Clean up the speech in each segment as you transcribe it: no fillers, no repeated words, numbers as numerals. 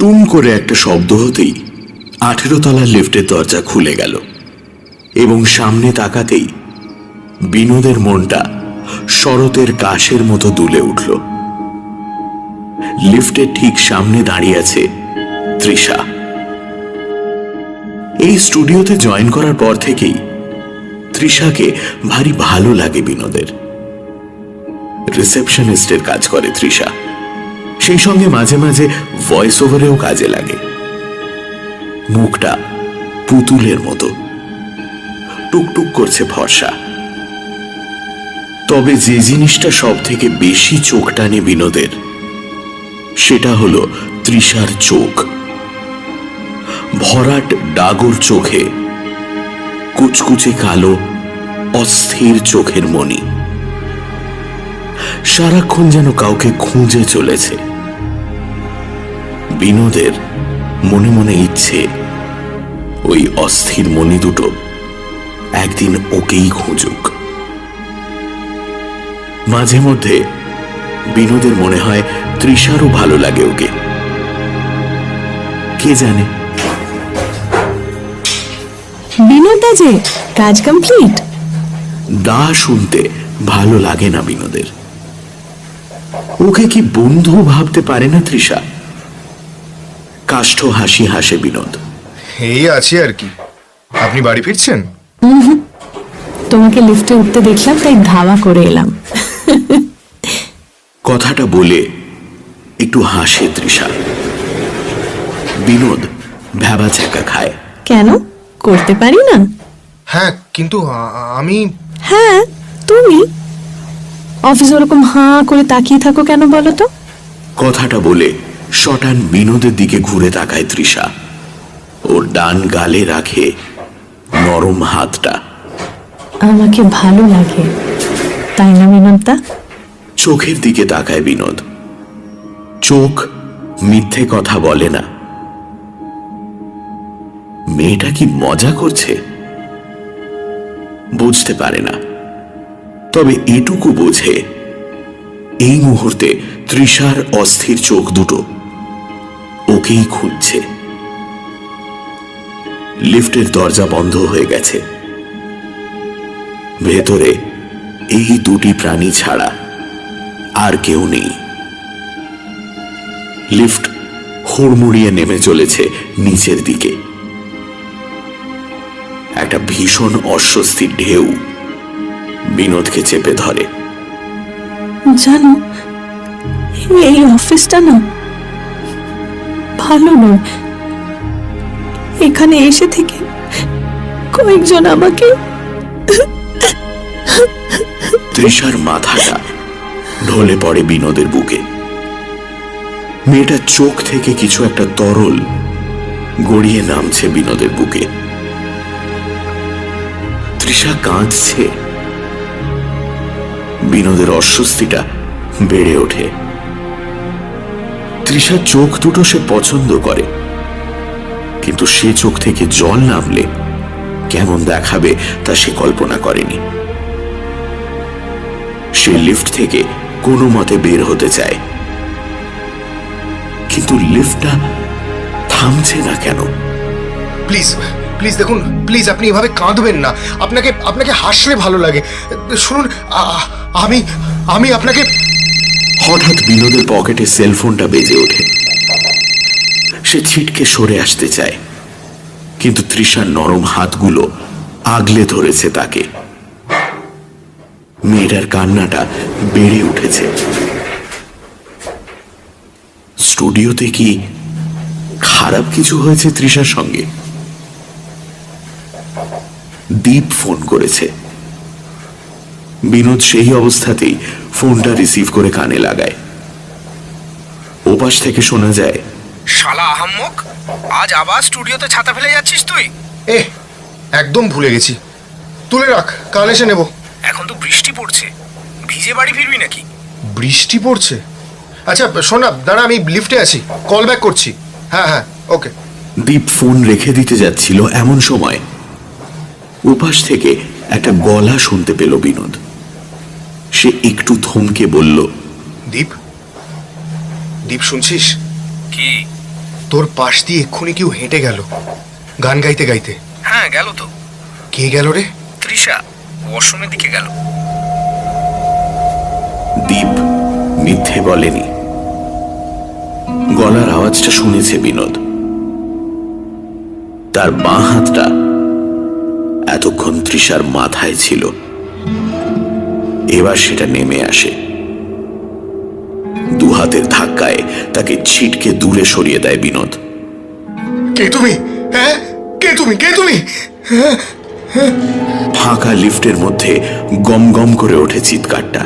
টুম করে একটা শব্দ হতেই 18 তলার লিফটের দরজা খুলে গেল এবং সামনে তাকাতেই বিনোদের মনটা শরতের কাশের মতো দুলে উঠল। লিফটের ঠিক সামনে দাঁড়িয়ে আছে তৃষা। এই স্টুডিওতে জয়েন করার পর থেকেই তৃষাকে ভারী ভালো লাগে বিনোদের। রিসেপশনিস্টের কাজ করে তৃষা, সেই সঙ্গে মাঝে মাঝে ভয়েস ওভারেও কাজে লাগে। মুখটা পুতুলের মতো, টুকটুক করছে ফর্সা। তবে যে জিনিসটা সব থেকে বেশি চোখ টানে বিনোদের, সেটা হলো তৃষার চোখ। ভরাট ডাগর চোখে কুচকুচে কালো অস্থির চোখের মণি, সারাক্ষণ যেন কাউকে খুঁজে চলেছে। বিনোদের মনে মনে ইচ্ছে ওই অস্থির মণি দুটো একদিন ওকেই খুঁজুক। মাঝে মধ্যে বিনোদের মনে হয় তৃষারও ভালো লাগে ওকে, কে জানে। বিনোদ যে কাজ কমপ্লিট। দা শুনতে ভালো লাগে না বিনোদের। ওকে কি বন্ধু ভাবতে পারে না তৃষা? কাষ্ঠ হাসি হাসে বিনোদ। এই আছি আর কি। আপনি বাড়ি ফিরছেন? তোমাকে লিফটে উঠতে দেখলাম, তাই ধাওয়া করে এলাম। কথাটা বলে একটু হাসে তৃষা। বিনোদ ভ্যাবা ছ্যাঁকা খায়। কেন করতে পারি না? হ্যাঁ, কিন্তু আমি। হ্যাঁ তুমি অফিসে ওরকম হাঁ করে তাকিয়ে থাকো কেন বলো তো? কথাটা বলে শটান বিনোদের দিকে ঘুরে তাকায় তৃষা। ওর ডান গালে রাখে নরম হাতটা। আমাকে ভালো লাগে তাই না বিনোদদা? চোখের দিকে তাকায় বিনোদ। চোখ মিথ্যে কথা বলে না। মেয়েটা কি মজা করছে? বুঝতে পারে না, তবে এটুকু বোঝে এই মুহূর্তে তৃষার অস্থির চোখ দুটো ওকেই খুঁজছে। লিফটের দরজা বন্ধ হয়ে গেছে। ভেতরে এই দুটি প্রাণী ছাড়া আর কেউ নেই। লিফট হুড়মুড়িয়ে নেমে চলেছে নিচের দিকে। একটা ভীষণ অস্বস্তির ঢেউ বিনোদকে চেপে ধরে। জানো, এই অফিসটা না ভালো নয়। এখানে এসে থেকে কয়েকজন আমাকে। তৃষার মাথাটা ঢলে পড়ে বিনোদের বুকে। মেয়েটার চোখ থেকে কিছু একটা তরল গড়িয়ে নামছে বিনোদের বুকে। তৃষা কাঁদছে। বিনোদের অস্বস্তিটা বেড়ে ওঠে। তৃষার চোখ দুটো সে পছন্দ করে, কিন্তু সে চোখ থেকে জল নামলে কেমন দেখাবে তা সে কল্পনা করেনি। সে লিফট থেকে কোনো মতে বের হতে চায়, কিন্তু লিফটটা থামছে না কেন? প্লিজ প্লিজ দেখুন, প্লিজ আপনি এভাবে কাঁদবেন না। আপনাকে আপনাকে হাসলে ভালো লাগে। শুনুন, আমি আমি আপনাকে। হঠাৎ বিনোদের পকেটে সেলফোনটা বেজে ওঠে। সে ছিটকে সরে আসতে চায়, কিন্তু তৃষার নরম হাতগুলো আগলে ধরেছে তাকে। মেয়েটার কান্নাটা বেড়ে উঠেছে। স্টুডিওতে কি খারাপ কিছু হয়েছে তৃষার সঙ্গে? দীপ ফোন করেছে। বিনোদ সেই অবস্থাতেই ফোনটা রিসিভ করে কানে লাগায়। ওপাশ থেকে শোনা যায়, শালা আহাম্মক, আজ আবার স্টুডিওতে ছাতা ফেলে যাচ্ছিস তুই? একদম ভুলে গেছি। তুলে রাখ, কাল এসে নেব। এখন তো বৃষ্টি পড়ছে, ভিজে বাড়ি ফিরবি নাকি? বৃষ্টি পড়ছে? আচ্ছা শোনা, দাঁড়া, আমি লিফটে আছি, কল ব্যাক করছি। হ্যাঁ হ্যাঁ, ওকে। দীপ ফোন রেখে দিতে যাচ্ছিল, এমন সময় উপাস থেকে একটা গলা শুনতে পেল বিনোদ। সে একটু থমকে বলল, দীপ, দীপ শুনছিস? কি? তোর পাশ দিয়ে এক্ষুনি কেউ হেঁটে গেল, গান গাইতে গাইতে। হ্যাঁ গেল তো। কে গেল রে? তৃষা ওয়াশরুমের দিকে গেল। দীপ মিথ্যে বলেনি। গলার আওয়াজটা শুনেছে বিনোদ। তার বাঁ হাতটা এতক্ষণ তৃষার মাথায় ছিল, এবার সেটা নেমে আসে। দু হাতের ধাক্কায় তাকে ছিটকে দূরে সরিয়ে দেয় বিনোদ। কে তুমি? হ্যাঁ, কে তুমি? কে তুমি? ফাঁকা লিফটের মধ্যে গম গম করে ওঠে চিৎকারটা।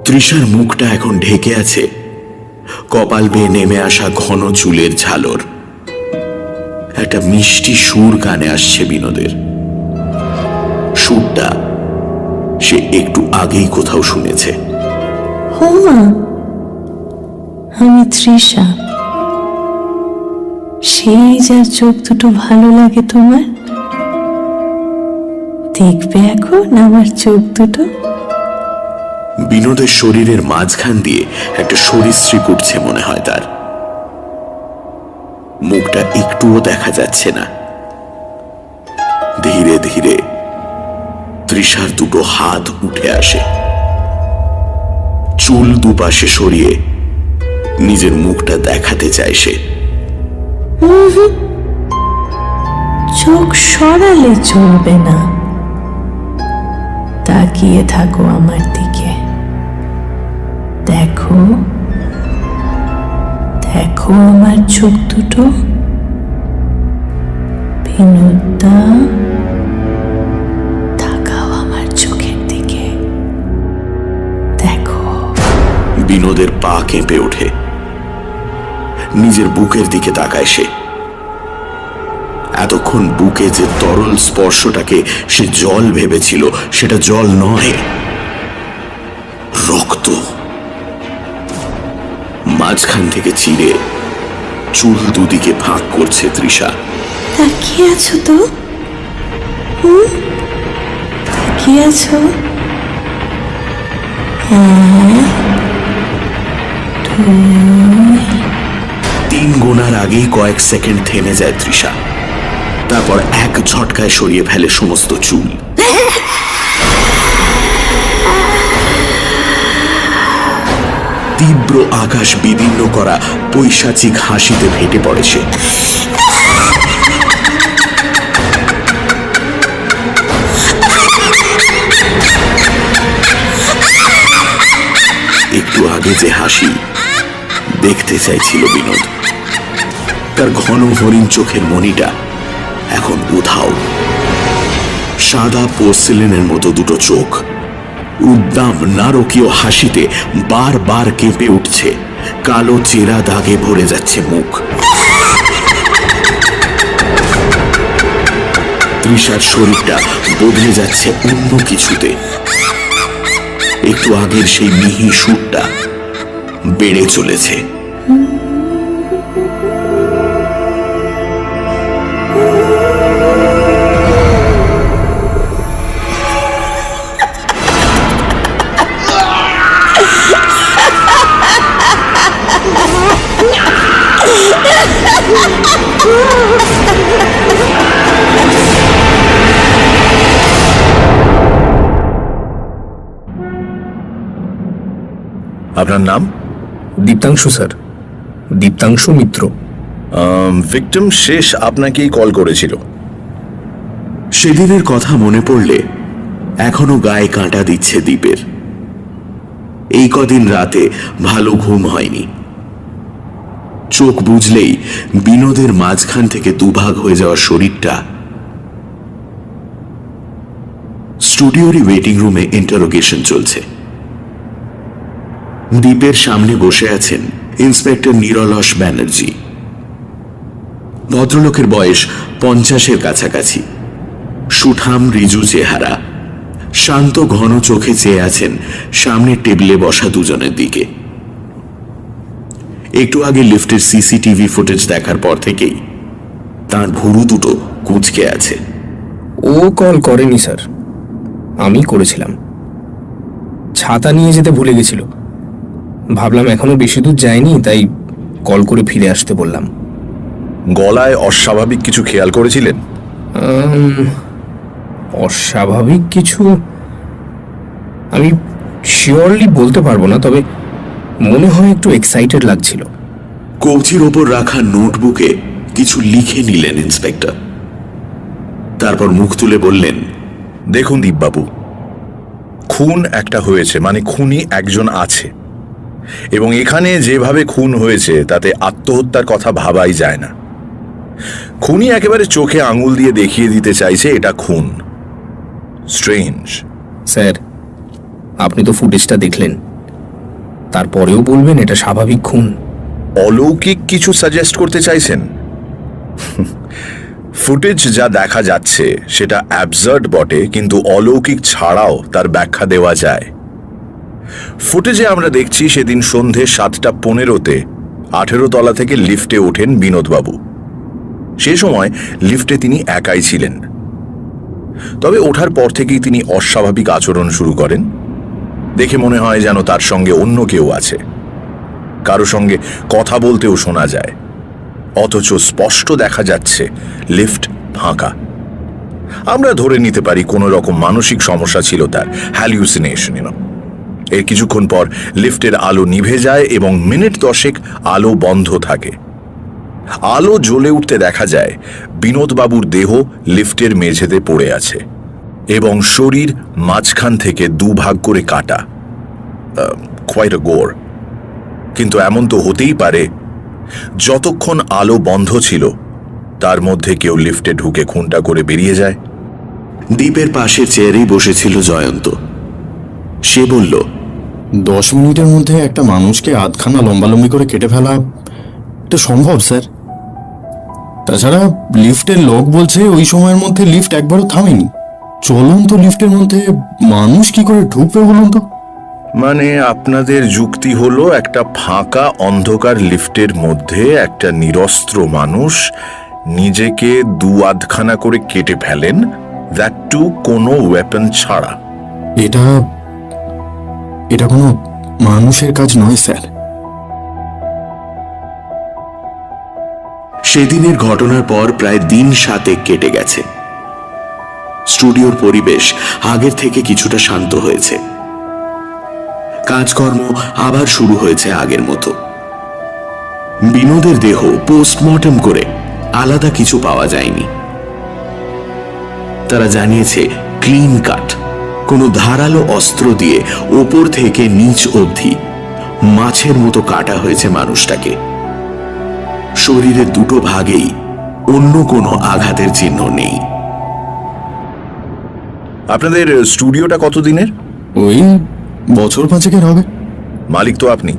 তৃষার মুখটা এখন ঢেকে আছে কপাল বেয়ে নেমে আসা ঘন চুলের ঝালর। একটা মিষ্টি সুর কানে আসছে বিনোদের। সুরটা সে একটু আগেই কোথাও শুনেছে। হোমা, আমি তৃষা, সেই যার চোখ দুটো ভালো লাগে তোমার। দেখবে এখন আমার চোখ দুটো। বিনোদের শরীরের মাঝখান দিয়ে একটা সরীসৃপ উঠছে মনে হয় তার। মুখটা একটুও দেখা যাচ্ছে না। ধীরে ধীরে তৃষার দুটো হাত উঠে আসে, চুল দুপাশে সরিয়ে নিজের মুখটা দেখাতে চায় সে। চোখ সরালে চলবে না, তাকিয়ে থাকো আমার দিকে। দেখো দেখো আমার চোখ দুটো। বিনোদা, তাকাও আমার চোখের দিকে, দেখো। বিনোদের পা কেঁপে ওঠে। নিজের বুকের দিকে তাকায় সে। এতক্ষণ বুকে যে তরল স্পর্শটাকে সে জল ভেবেছিল, সেটা জল নয়, রক্ত। মাঝখান থেকে চিরে চুল দুদিকে ভাগ করছে তৃষা। তাকিয়ে আছো তো? তাকিয়ে আছো? তিন গোনার আগেই কয়েক সেকেন্ড থেমে যায় তৃষা। তারপর এক ঝটকায় সরিয়ে ফেলে সমস্ত চুল। তীব্র আকাশ বিদীর্ণ করা পৈশাচিক হাসিতে ফেটে পড়ে সে। একটু আগে যে হাসি দেখতে চাইছিল বিনোদ, তার ঘন হরিণ চোখের মণিটা এখন উধাও। সাদা পোর্সেলেনের মতো দুটো চোখ উদ্দাম নারকীয় হাসিতে বারবার কেঁপে উঠছে। কালো চেরা দাগে ভরে যাচ্ছে মুখ। তৃষার শরীরটা বদলে যাচ্ছে অন্য কিছুতে। একটু আগের সেই মিহি সুরটা বেড়ে চলেছে। আপনার নাম? দীপ্তাংশু স্যার, দীপ্তাংশু মিত্র। ভিকটিম শেষ আপনাকেই কল করেছিল। সেদিনের কথা মনে পড়লে এখনো গায়ে কাঁটা দিচ্ছে দীপের। এই কদিন রাতে ভালো ঘুম হয়নি। চোখ বুঝলেই বিনোদের মাঝখান থেকে দুভাগ হয়ে যাওয়া শরীরটা। স্টুডিওরই ওয়েটিং রুমে ইন্টারোগেশন চলছে। দীপের সামনে বসে আছেন ইন্সপেক্টর নিরলস ব্যানার্জি। ভদ্রলোকের বয়স 50-এর কাছাকাছি। সুঠাম রিজু চেহারা, শান্ত ঘন চোখে চেয়ে আছেন সামনের টেবিলে বসা দুজনের দিকে। একটু আগে লিফটের সিসিটিভি ফুটেজ দেখার পর থেকেই তার ভুরু দুটো কুঁচকে আছে। ও কল করেনি স্যার, আমি করেছিলাম। ছাতা নিয়ে যেতে ভুলে গেছিল। ভাবলাম এখনো বেশি দূর যায়নি, তাই কল করে ফিরে আসতে বললাম। গলায় অস্বাভাবিক কিছু খেয়াল করেছিলেন? অস্বাভাবিক কিছু আমি শিওরলি বলতে পারবো না, তবে মনে হয় একটু এক্সাইটেড লাগছিল। কবজির ওপর রাখা নোটবুকে কিছু লিখে নিলেন ইন্সপেক্টর। তারপর মুখ তুলে বললেন, দেখুন দীপবাবু, খুন একটা হয়েছে মানে খুনি একজন আছে, এবং এখানে যেভাবে খুন হয়েছে তাতে আত্মহত্যার কথা ভাবাই যায় না। খুনি একেবারে চোখে আঙুল দিয়ে দেখিয়ে দিতে চাইছে এটা খুন। স্ট্রেঞ্জ। স্যার, আপনি তো ফুটেজটা দেখলেন, তারপরেও বলবেন এটা স্বাভাবিক খুন? অলৌকিক কিছু সাজেস্ট করতে চাইছেন? ফুটেজ যা দেখা যাচ্ছে সেটা অ্যাবসার্ড বটে, কিন্তু অলৌকিক ছাড়াও তার ব্যাখ্যা দেওয়া যায়। ফুটেজে আমরা দেখছি সেদিন সন্ধে 7:15-তে 18 তলা থেকে লিফটে ওঠেন বিনোদবাবু। সে সময় লিফটে তিনি একাই ছিলেন। তবে ওঠার পর থেকেই তিনি অস্বাভাবিক আচরণ শুরু করেন। দেখে মনে হয় যেন তার সঙ্গে অন্য কেউ আছে, কারো সঙ্গে কথা বলতেও শোনা যায়, অথচ স্পষ্ট দেখা যাচ্ছে লিফট ফাঁকা। আমরা ধরে নিতে পারি কোনো রকম মানসিক সমস্যা ছিল তার, হ্যালিউসিনেশন। এর কিছুক্ষণ পর লিফটের আলো নিভে যায় এবং মিনিট 10 আলো বন্ধ থাকে। আলো জ্বলে উঠতে দেখা যায় বিনোদবাবুর দেহ লিফটের মেঝেতে পড়ে আছে এবং শরীর মাঝখান থেকে দুভাগ করে কাটা। কোয়াইট আ গোর। কিন্তু এমন তো হতেই পারে যতক্ষণ আলো বন্ধ ছিল তার মধ্যে কেউ লিফটে ঢুকে খুনটা করে বেরিয়ে যায়। দ্বীপের পাশের চেয়ারেই বসেছিল জয়ন্ত। সে বলল, 10 মিনিটের মধ্যে একটা মানুষকে আধখানা লম্বালম্বি করে কেটে ফেলা এটা সম্ভব স্যার। তাছাড়া লিফটের লোক বলছে ওই সময়ের মধ্যে লিফট একবারও থামেনি। চলন্ত লিফটের মধ্যে মানুষ কি করে ঢুকবে বলুন তো? মানে আপনাদের যুক্তি হলো একটা ফাঁকা অন্ধকার লিফটের মধ্যে একটা নিরস্ত্র মানুষ নিজেকে 2-আধখানা করে কেটে ফেলেন, দ্যাট টু কোনো ওয়েপন ছাড়া। এটা কোনো মানুষের কাজ নয় স্যার। সেদিনের ঘটনার পর প্রায় দিন 7 কেটে গেছে। স্টুডিওর পরিবেশ আগের থেকে কিছুটা শান্ত হয়েছে। কাজকর্ম আবার শুরু হয়েছে আগের মতো। বিনোদের দেহ পোস্টমর্টম করে আলাদা কিছু পাওয়া যায়নি। তারা জানিয়েছে ক্লিন কাট, কোনো ধারালো অস্ত্র দিয়ে ওপর থেকে নিচ অবধি মাছের মতো কাটা হয়েছে মানুষটাকে। শরীরের দুটো ভাগেই অন্য কোনো আঘাতের চিহ্ন নেই। আপনাদের স্টুডিওটা কতদিনের? ওই বছর 5 হবে। মালিক তো আপনি?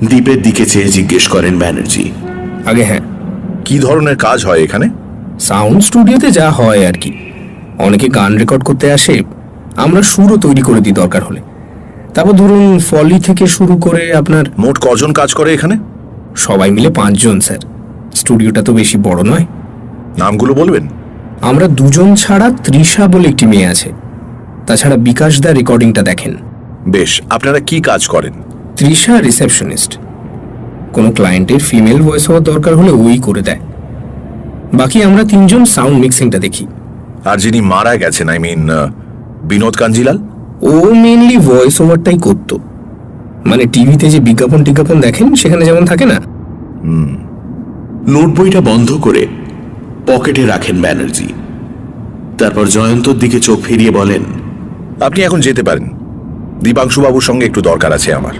দ্বীপের দিকে চেয়ে জিজ্ঞেস করেন ব্যানার্জি। আগে হ্যাঁ। কি ধরনের কাজ হয় এখানে? সাউন্ড স্টুডিওতে যা হয় আর কি। অনেকে গান রেকর্ড করতে আসে, আমরা সুরও তৈরি করে দিই দরকার হলে। তারপর ধরুন ফলি থেকে শুরু করে আপনার। মোট কজন কাজ করে এখানে? সবাই মিলে 5 জন স্যার। স্টুডিওটা তো বেশি বড় নয়। নামগুলো বলবেন? আমরা 2 জন ছাড়া তৃষা বলে একটি মেয়ে আছে। তাছাড়া বিকাশ দা রেকর্ডিংটা দেখেন। বেশ, আপনারা কি কাজ করেন? তৃষা রিসেপশনিস্ট। কোনো ক্লায়েন্টের ফিমেল ভয়েস হওয়ার দরকার হলে ওই করে দেয়। বাকি আমরা 3 জন সাউন্ড মিক্সিংটা দেখি। আর যিনি মারা গেছেন, আই মিন বিনোদ কাঞ্জিলাল, ও মেইনলি ভয়েস ওভারটাই করতো। মানে টিভিতে যে বিজ্ঞাপন দেখেন সেখানে যেমন থাকে না। নোট বইটা বন্ধ করে পকেটে রাখেন ব্যানার্জি। তারপর জয়ন্তর দিকে চোখ ফিরিয়ে বলেন, আপনি এখন যেতে পারেন। দীপাংশুবাবুর সঙ্গে একটু দরকার আছে আমার।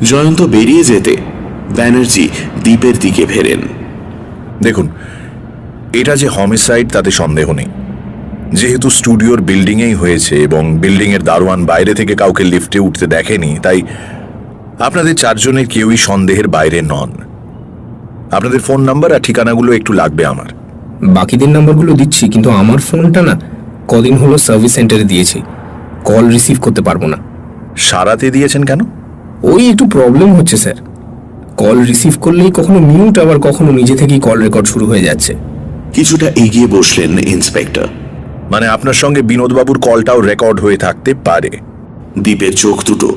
জয়ন্ত বেরিয়ে যেতে ব্যানার্জি দ্বীপের দিকে ফেরেন। দেখুন, এটা যে হোমিসাইড তাতে সন্দেহ নেই। যেহেতু স্টুডিওর বিল্ডিংয়েই হয়েছে এবং বিল্ডিংয়ের দারোয়ান বাইরে থেকে কাউকে লিফটে উঠতে দেখেনি, তাই আপনাদের 4 জনের কেউই সন্দেহের বাইরে নন। আপনাদের ফোন নাম্বার আর ঠিকানাগুলো একটু লাগবে আমার। বাকিদের নাম্বারগুলো দিচ্ছি, কিন্তু আমার ফোনটা না কদিন হলো সার্ভিস সেন্টারে দিয়েছি। কল রিসিভ করতে পারবো না। সারাতে দিয়েছেন কেন? ওই একটু প্রবলেম হচ্ছে স্যার। কল রিসিভ করলেই কখনো মিউট, আবার কখনো নিজে থেকেই কল রেকর্ড শুরু হয়ে যাচ্ছে। কিছুটা এগিয়ে বসলেন ইন্সপেক্টর। মানে আপনার সঙ্গে বিনোদবাবুর কলটাও রেকর্ড হয়ে থাকতে পারে? দীপের চোখ দুটো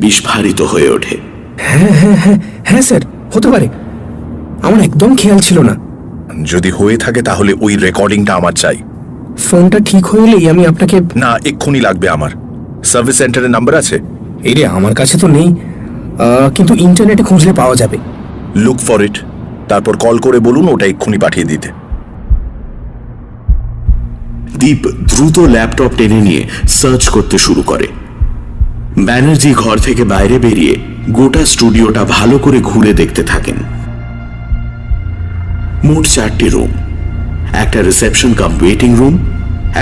বিস্ফারিত হয়ে ওঠে। হ্যাঁ স্যার, হতে পারে, আমার একদম খেয়াল ছিল না। যদি হয়ে থাকে তাহলে ওই রেকর্ডিংটা আমার চাই। ফোনটা ঠিক হয়ে এলেই আমি আপনাকে। না, এক্ষুনি লাগবে আমার। সার্ভিস সেন্টারের নাম্বার আছে? এই রে, আমার কাছে তো নেই, কিন্তু ইন্টারনেটে খুঁজলে পাওয়া যাবে। লুক ফর ইট, তারপর কল করে বলুন ওটা এক্ষুনি পাঠিয়ে দিতে। দীপ দ্রুত ল্যাপটপ টেনে নিয়ে সার্চ করতে শুরু করে। ব্যানার্জি ঘর থেকে বাইরে বেরিয়ে গোটা স্টুডিওটা ভালো করে ঘুরে দেখতে থাকেন। মোট 4টি রুম, একটা রিসেপশন কাম ওয়েটিং রুম,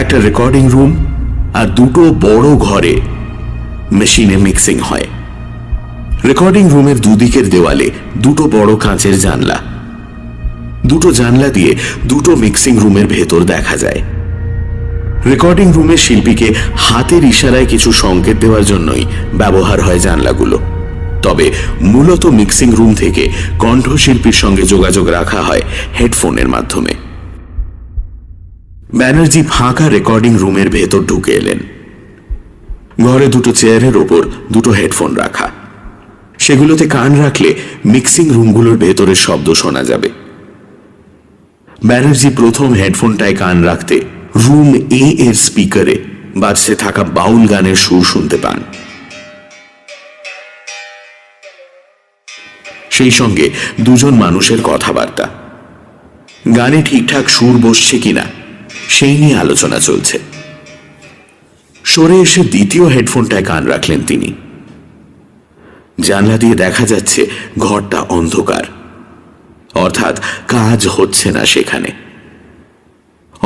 একটা রেকর্ডিং রুম, আর দুটো বড় ঘরে মেশিনে মিক্সিং হয়। রেকর্ডিং রুমের দুদিকের দেওয়ালে দুটো বড় কাঁচের জানলা, দুটো জানলা দিয়ে দুটো মিক্সিং রুমের ভেতর দেখা যায়। রেকর্ডিং রুমের শিল্পীকে হাতের ইশারায় কিছু সংকেত দেওয়ার জন্যই ব্যবহার হয় জানলাগুলো, তবে মূলত মিক্সিং রুম থেকে কণ্ঠশিল্পীর সঙ্গে যোগাযোগ রাখা হয় হেডফোনের মাধ্যমে। ব্যানার্জি ফাঁকা রেকর্ডিং রুমের ভেতর ঢুকে এলেন। ঘরে দুটো চেয়ারের ওপর দুটো হেডফোন রাখা, সেগুলোতে কান রাখলে মিক্সিং রুমগুলোর ভেতরের শব্দ শোনা যাবে। ব্যানার্জি প্রথম হেডফোনটায় কান রাখতে রুম এ এর স্পিকারে বাজতে থাকা বাউল গানের সুর শুনতে পান। সেই সঙ্গে দুজন মানুষের কথাবার্তা, গানে ঠিকঠাক সুর বসছে কিনা সেই নিয়ে আলোচনা চলছে। সরে এসে দ্বিতীয় হেডফোনটায় কান রাখলেন তিনি। জানলা দিয়ে দেখা যাচ্ছে ঘরটা অন্ধকার, অর্থাৎ কাজ হচ্ছে না সেখানে,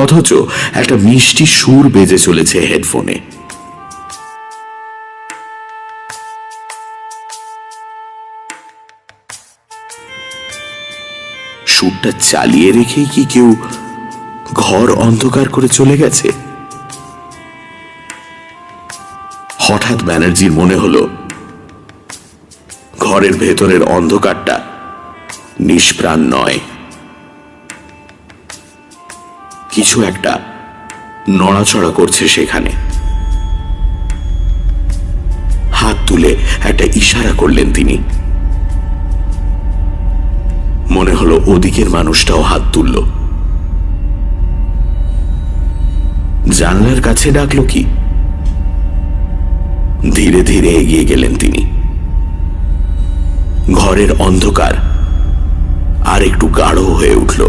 অথচ একটা মিষ্টি সুর বেজে চলেছে হেডফোনে। সুরটা চালিয়ে রেখেই কি কেউ ঘর অন্ধকার করে চলে গেছে? হঠাৎ ব্যানার্জির মনে হলো ঘরের ভেতরের অন্ধকারটা নিষ্প্রাণ নয়, কিছু একটা নড়াচড়া করছে সেখানে। হাত তুলে একটা ইশারা করলেন তিনি। মনে হলো ওদিকের মানুষটাও হাত তুলল। জানলার কাছে ডাকলো কি? ধীরে ধীরে এগিয়ে গেলেন তিনি। ঘরের অন্ধকার আর একটু গাঢ় হয়ে উঠল।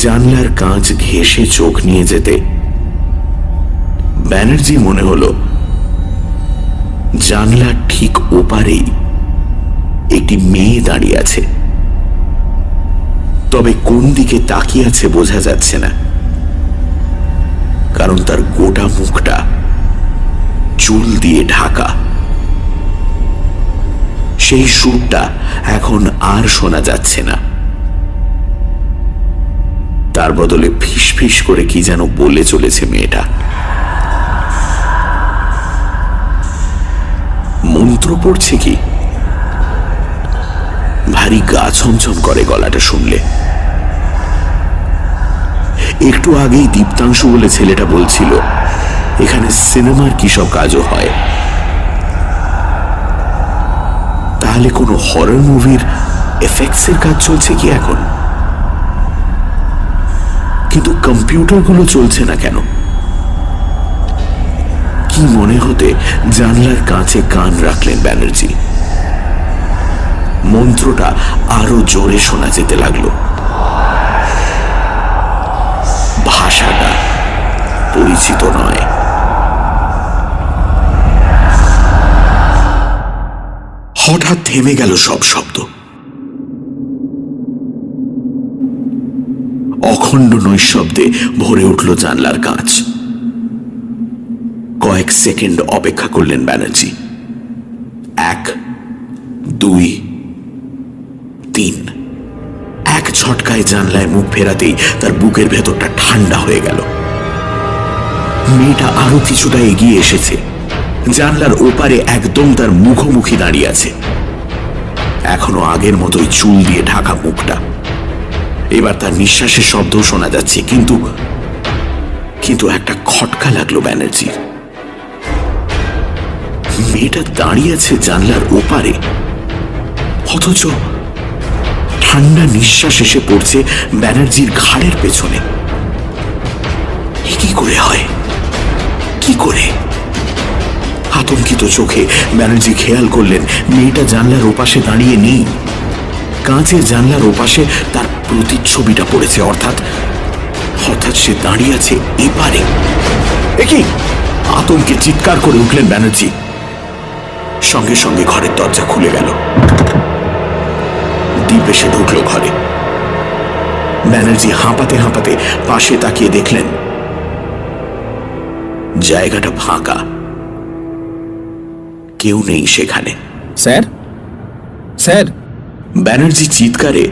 জানলার কাঁচ ঘেঁষে চোখ নিয়ে যেতে ব্যানার্জি মনে হলো জানলার ঠিক ওপারেই একটি মেয়ে দাঁড়িয়ে আছে, তবে কোন দিকে তাকিয়ে আছে বোঝা যাচ্ছে না, কারণ তার গোটা মুখটা চুল দিয়ে ঢাকা। সেই সুরটা এখন আর শোনা যাচ্ছে না, তার বদলে ফিস ফিস করে কি যেন বলে চলেছে মেয়েটা। মন্ত্র পড়ছে কি? ভারী গা ছমছম করে গলাটা শুনলে। একটু আগেই দীপ্তাংশু বলে ছেলেটা বলছিল এখানে সিনেমার কি সব কাজও হয়। তাহলে কোনো হরর মুভির এফেক্টসের কাজ চলছে কি এখন? কিন্তু কম্পিউটারগুলো চলছে না কেন? কি মনে হতে জানলার কাছে কান রাখলেন ব্যানার্জি। মন্ত্রটা আরো জোরে শোনা যেতে লাগলো। ভাষাটা পরিচিত নয়। হঠাৎ থেমে গেল সব শব্দ। অখণ্ড নৈশব্দে ভরে উঠল জানলার কাঁচ। কয়েক সেকেন্ড অপেক্ষা করলেন ব্যানার্জি। 1, 2, 3। এক ঝটকায় জানলায় মুখ ফেরাতেই তার বুকের ভেতরটা ঠান্ডা হয়ে গেল। মেয়েটা আরো কিছুটা এগিয়ে এসেছে, জানলার ওপারে একদম তার মুখোমুখি দাঁড়িয়ে আছে। এখনো আগের মতোই চুল দিয়ে ঢাকা মুখটা। এবার তার নিঃশ্বাসের শব্দও শোনা যাচ্ছে, কিন্তু একটা খটকা লাগলো ব্যানার্জির। মেয়েটা দাঁড়িয়ে আছে জানলার ওপারে, অথচ ঠান্ডা নিঃশ্বাস এসে পড়ছে ব্যানার্জির ঘাড়ের পেছনে। কি করে হয়, কি করে? আতঙ্কিত চোখে ব্যানার্জি খেয়াল করলেন মেয়েটা জানলার ওপাশে দাঁড়িয়ে নেই। কাঁচের জানলার ওপাশে তার প্রতিচ্ছবিটা পড়েছে, অর্থাৎ সে দাঁড়িয়ে আছে এপারে। একি আতঙ্কে চিৎকার করে উঠলেন ব্যানার্জি। সঙ্গে সঙ্গে ঘরের দরজা খুলে গেল। দীপ এসে ঢুকলো ঘরে। ব্যানার্জি হাঁপাতে হাঁপাতে পাশে তাকিয়ে দেখলেন জায়গাটা ফাঁকা, কেউ নেই সেখানে। Sir, sir! ব্যানার্জি চিৎকারে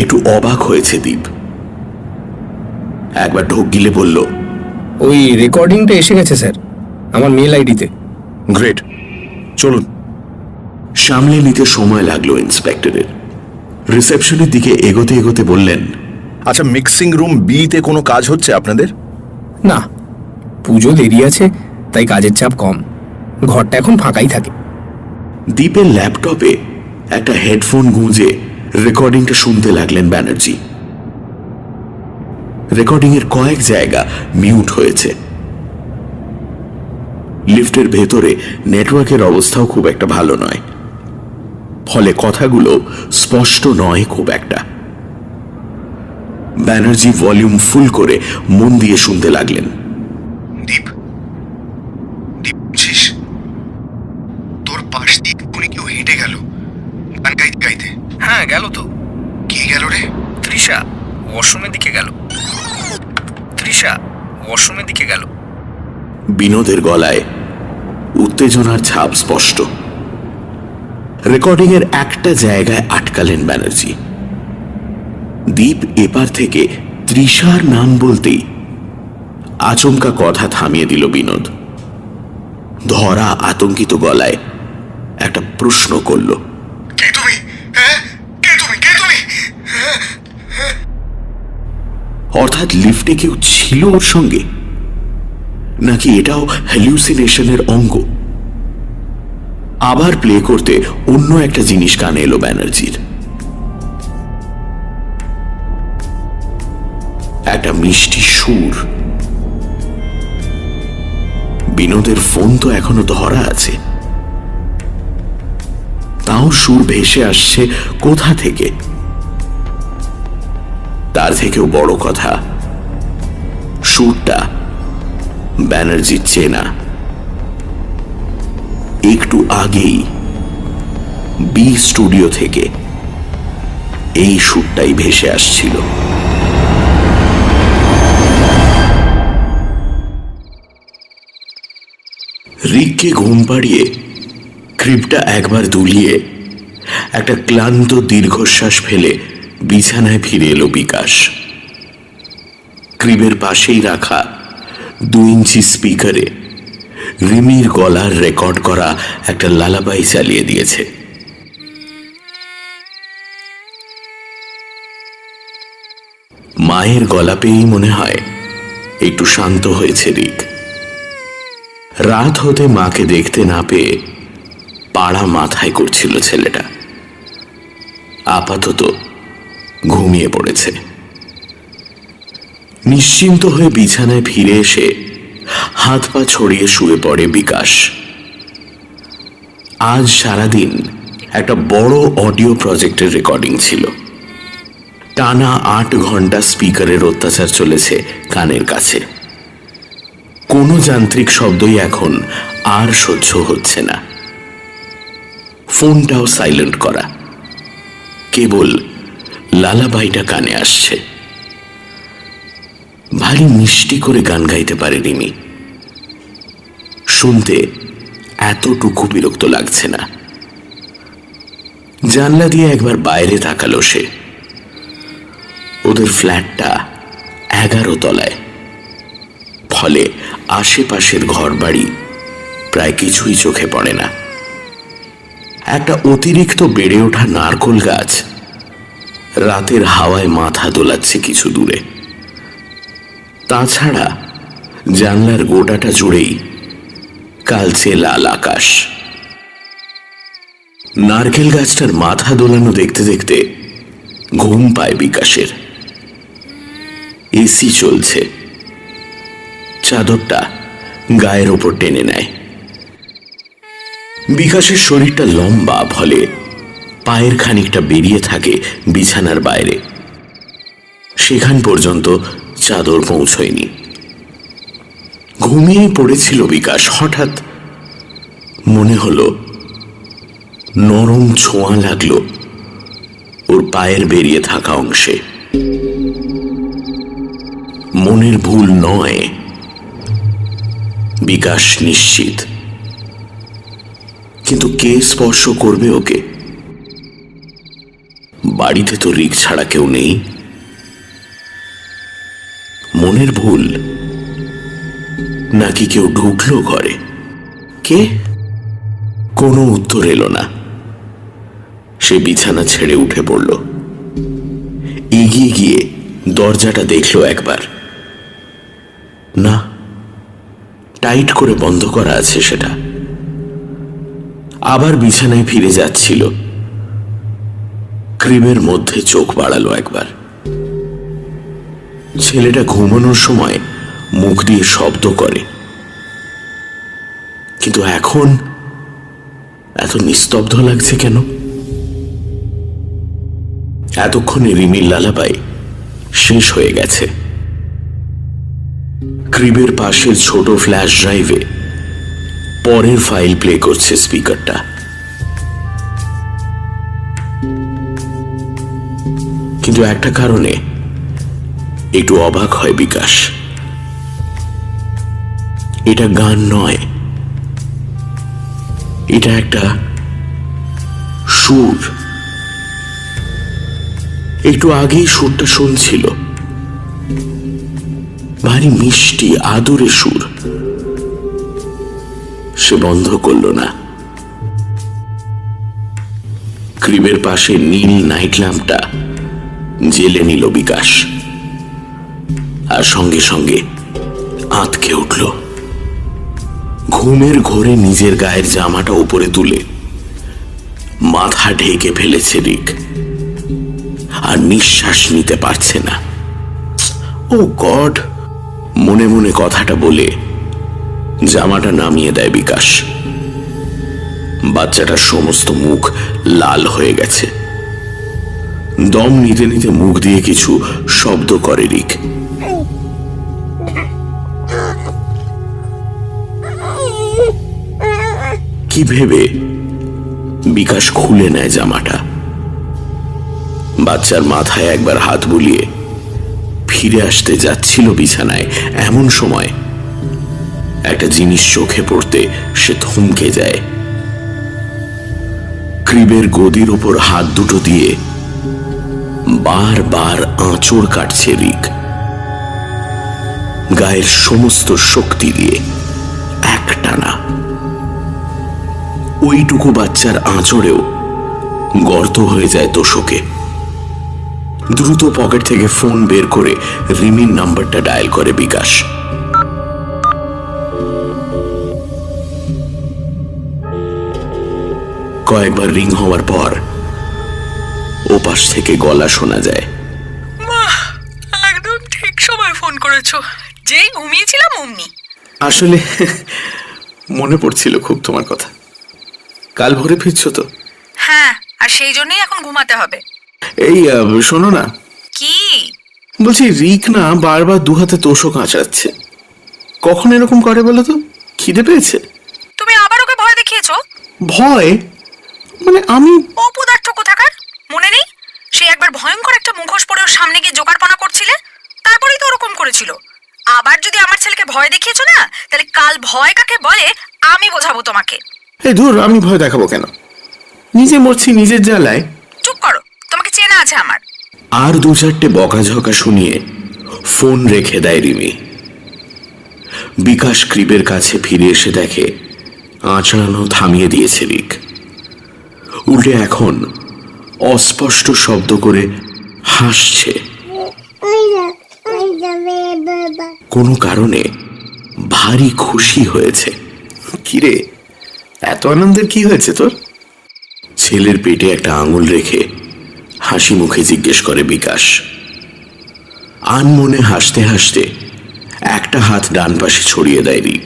একটু অবাক হয়েছে দীপ। একবার ঢোক গিলে বলল, ওই রেকর্ডিংটা এসে গেছে স্যার, আমার মেল আইডিতে। গ্রেট, চলুন। সামলে নিতে সময় লাগলো ইন্সপেক্টরের। রিসেপশনের দিকে এগোতে এগোতে বললেন, আচ্ছা, মিক্সিং রুম বি তে কোনো কাজ হচ্ছে আপনাদের? না, পুজো দেরি আছে, তাই কাজের চাপ কম। ঘরটা এখন ফাঁকাই থাকে। দীপের ল্যাপটপে একটা হেডফোন গুঁজে রেকর্ডিংটা শুনতে লাগলেন ব্যানার্জি। রেকর্ডিং এর কয়েক জায়গা মিউট হয়েছে। লিফটের ভেতরে নেটওয়ার্কের অবস্থাও খুব একটা ভালো নয়, ফলে কথাগুলো স্পষ্ট নয় খুব একটা। ব্যানার্জি ভলিউম ফুল করে মন দিয়ে শুনতে লাগলেন। দীপ, দীপ বুঝছিস, তোর পাশ দিয়ে এক্ষুনি কেউ হেঁটে গেল গান গাইতে গাইতে। হ্যাঁ, গেল তো। কে গেল রে? তৃষা ওয়াশরুমের দিকে গেল। তৃষা ওয়াশরুমের দিকে গেল। বিনোদের গলায় উত্তেজনার ছাপ স্পষ্ট। রেকর্ডিং এর একটা জায়গায় আটকালেন ব্যানার্জি। দীপ এপার থেকে তৃষার নাম বলতেই আচমকা কথা থামিয়ে দিল বিনোদ। ধরা আতঙ্কিত গলায় একটা প্রশ্ন করল, কে তুমি? হ্যাঁ, কে তুমি? কে তুমি? অর্থাৎ লিফটে কেউ ছিল ওর সঙ্গে, নাকি এটাও হ্যালুসিনেশনের অঙ্গ? আবার প্লে করতে অন্য একটা জিনিস কানে এলো ব্যানার্জির। একটা মিষ্টি সুর। বিনোদের ফোন তো এখনো ধরা আছে, তাও সুর ভেসে আসছে কোথা থেকে? তার থেকেও বড় কথা, সুরটা ব্যানার্জির চেনা। একটু আগেই বি স্টুডিও থেকে এই সুরটাই ভেসে আসছিল। রিককে ঘুম পাড়িয়ে ক্রিপটা একবার দুলিয়ে একটা ক্লান্ত দীর্ঘশ্বাস ফেলে বিছানায় ফিরে এলো বিকাশ। ক্রিবের পাশেই রাখা 2 ইঞ্চি স্পিকারে রিমির গলার রেকর্ড করা একটা লালাবাই চালিয়ে দিয়েছে। মায়ের গলা পেয়েই মনে হয় একটু শান্ত হয়েছে রিক। রাত হতে মাকে দেখতে না পেয়ে পাড়া মাথায় করছিল ছেলেটা। আপাতত ঘুমিয়ে পড়েছে। নিশ্চিন্ত হয়ে বিছানায় ফিরে এসে হাত পা ছড়িয়ে শুয়ে পড়ে বিকাশ। আজ সারাদিন একটা বড় অডিও প্রজেক্টের রেকর্ডিং ছিল। টানা 8 ঘন্টা স্পিকারের অত্যাচার চলেছে কানের কাছে। কোনো যান্ত্রিক শব্দই এখন আর সহ্য হচ্ছে না। ফোনটাও সাইলেন্ট করা, কেবল লালাবাইটা কানে আসছে। ভারী মিষ্টি করে গান গাইতে পারে রিমি। শুনতে এতটুকু বিরক্ত লাগছে না। জানলা দিয়ে একবার বাইরে তাকালো সে। ওদের ফ্ল্যাটটা 11 তলায়, ফলে আশেপাশের ঘরবাড়ি প্রায় কিছুই চোখে পড়ে না। একটা অতিরিক্ত বেড়ে ওঠা নারকোল গাছ রাতের হাওয়ায় মাথা দোলাচ্ছে কিছু দূরে। তাছাড়া জানলার গোটাটা জুড়েই কালচে লাল আকাশ। নারকেল গাছটার মাথা দোলানো দেখতে দেখতে ঘুম পায় বিকাশের। এসি চলছে, চাদরটা গায়ের ওপর টেনে নেয়। বিকাশের শরীরটা লম্বা, ফলে পায়ের খানিকটা বেরিয়ে থাকে বিছানার বাইরে। সেখান পর্যন্ত চাদর পৌঁছয়নি। ঘুমিয়ে পড়েছিল বিকাশ। হঠাৎ মনে হলো নরম ছোঁয়া লাগলো ওর পায়ের বেরিয়ে থাকা অংশে। মনের ভুল নয়, বিকাশ নিশ্চিত। কিন্তু কে স্পর্শ করবে ওকে? বাড়িতে তো রিক ছাড়া কেউ নেই। মনের ভুল নাকি কেউ ঢুকলো ঘরে? কে? কোনো উত্তর এলো না। সে বিছানা ছেড়ে উঠে পড়ল। এগিয়ে গিয়ে দরজাটা দেখলো একবার। না, টাইট করে বন্ধ করা আছে সেটা। আবার বিছানায় ফিরে যাচ্ছিল। ক্রিমের মধ্যে চোখ বাড়ালো একবার। ছেলেটা ঘুমানোর সময় মুখ দিয়ে শব্দ করে, কিন্তু এখন এত নিস্তব্ধ লাগছে কেন? এতক্ষণে রিমির লালাবাই শেষ হয়ে গেছে। ক্রিমের পাশের ছোট ফ্ল্যাশ ড্রাইভে পরের ফাইল প্লে করছে স্পিকারটা। কিন্তু একটা কারণে একটু অবাক হয় বিকাশ। এটা গান নয়, এটা একটা সুর। একটু আগেই সুরটা শুনছিল, ভারী মিষ্টি আদরে সুর। সে বন্ধ করল না। ক্রিমের পাশে নীল নাইট ল্যাম্পটা জেলে নিল বিকাশ, আর সঙ্গে সঙ্গে আঁতকে উঠল। ঘুমের ঘোরে নিজের গায়ের জামাটা উপরে তুলে মাথা ঢেকে ফেলেছে রিক, আর নিঃশ্বাস নিতে পারছে না। ও গড! মনে মনে কথাটা বলে জামাটা নামিয়ে দেয় বিকাশ। বাচ্চাটার সমস্ত মুখ লাল হয়ে গেছে। দম নিতে নিতে মুখ দিয়ে কিছু শব্দ করে রিক। কি ভেবে বিকাশ খুলে নেয় জামাটা। বাচ্চার মাথায় একবার হাত বুলিয়ে ফিরে আসতে যাচ্ছিল বিছানায়, এমন সময় একটা জিনিস চোখে পড়তে সে থমকে যায়। ক্রিবের গদির ওপর হাত দুটো দিয়ে বারবার আঁচড় কাটছে রিক, গায়ের সমস্ত শক্তি দিয়ে একটানা। ওইটুকু বাচ্চার আঁচড়েও গর্ত হয়ে যায় তোষকে। দ্রুত পকেট থেকে ফোন বের করে রিমির নাম্বারটা ডায়াল করে বিকাশ। কয়েকবার রিং হওয়ার পর ওপাশ থেকে গলা শোনা যায়। একদম ঠিক সময় ফোন করেছো, যেই ঘুমিয়েছিলাম অমনি। আসলে মনে পড়ছিল খুব তোমার কথা। কাল ভোরে ফিরছো তো? হ্যাঁ, আর সেই জন্যই এখন ঘুমাতে হবে। এই শোনো না, কি? বলছি রিক না বারবার দু হাতে তোষক আঁচড়াচ্ছে। কখন এরকম করে বলো তো? খিদে পেয়েছে? তুমি আবার ওকে ভয় দেখিয়েছো? ভয়? মানে আমি অপদার্থ কোথাকার, মনে নেই? সে একবার ভয়ঙ্কর একটা মুখোশ পরে ওর সামনে গিয়ে জোগাড়পনা করছিলে, তারপরেই তো ওরকম করেছিল। আবার যদি আমার ছেলেকে ভয় দেখিয়েছো না, তাহলে কাল ভয় কাকে বলে আমি বোঝাবো তোমাকে। এই ধুর, আমি ভয় দেখাবো কেন? নিজে মরছি নিজের জ্বালায়। চুপ করো, তোমাকে চেনা আছে আমার। আর দু চারটে বকাঝকা শুনিয়ে ফোন রেখে দেয় রিমি। বিকাশ ক্রিবের কাছে ফিরে এসে দেখে আঁচড়ানো থামিয়ে দিয়েছে রিক। উল্টে এখন অস্পষ্ট শব্দ করে হাসছে। কোনো কারণে ভারী খুশি হয়েছে। কিরে, এত আনন্দের কি হয়েছে তোর? ছেলের পেটে একটা আঙুল রেখে হাসি মুখে জিজ্ঞেস করে বিকাশ। আনমনে হাসতে হাসতে একটা হাত ডান পাশে ছড়িয়ে দেয় রিক।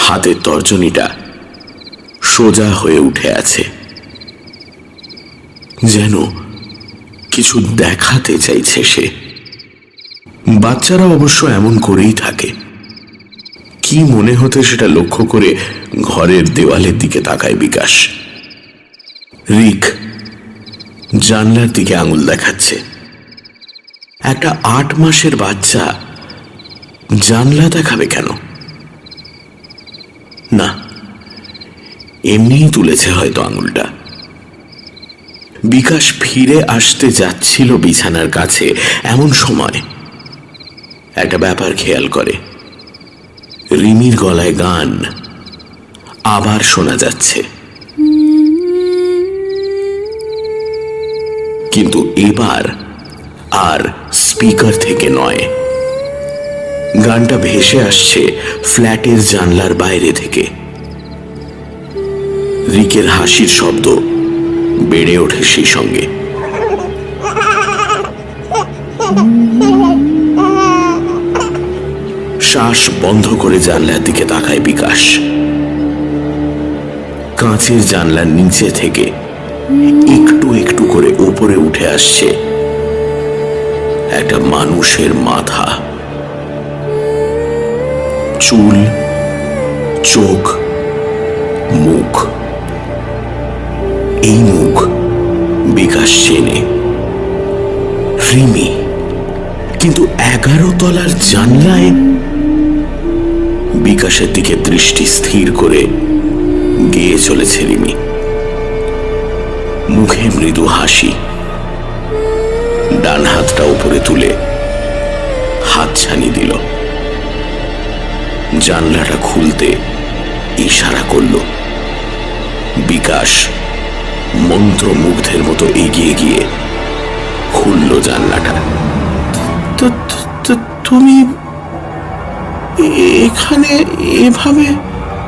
হাতের তর্জনীটা সোজা হয়ে উঠে আছে, যেন কিছু দেখাতে চাইছে সে। বাচ্চারা অবশ্য এমন করেই থাকে। কি মনে হতে সেটা লক্ষ্য করে ঘরের দেওয়ালের দিকে তাকায় বিকাশ। রিক জানলার দিকে আঙুল দেখাচ্ছে। একটা 8 মাসের বাচ্চা জানলা দেখাবে কেন? না, এমনিই তুলেছে হয়তো আঙুলটা। বিকাশ ফিরে আসতে যাচ্ছিল বিছানার কাছে, এমন সময় একটা ব্যাপার খেয়াল করে। রিমির গলায় গান আবার শোনা যাচ্ছে, কিন্তু এবার আর স্পিকার থেকে নয়। গানটা ভেসে আসছে ফ্ল্যাটের জানলার বাইরে থেকে। রিকের হাসির শব্দ বেড়ে ওঠে সেই সঙ্গে। শ্বাস বন্ধ করে জানলার দিকে তাকায় বিকাশ। কাঁচের জানলার নিচে থেকে একটু একটু করে উপরে উঠে আসছে একটা মানুষের মাথা। চুল, চোখ, মুখ। এই মুখ বিকাশ চেনে, রিমি। কিন্তু 11 তলার জানলায় বিকাশের দিকে দৃষ্টি স্থির করে গেয়ে চলেছে রিমি। মুখে মৃদু হাসি। ডান হাতটা উপরে তুলে হাতছানি দিল। জানলাটা খুলতে ইশারা করল। বিকাশ মন্ত্রমুগ্ধের মতো এগিয়ে গিয়ে খুলল জানলাটা। তুমি এখানে এভাবে?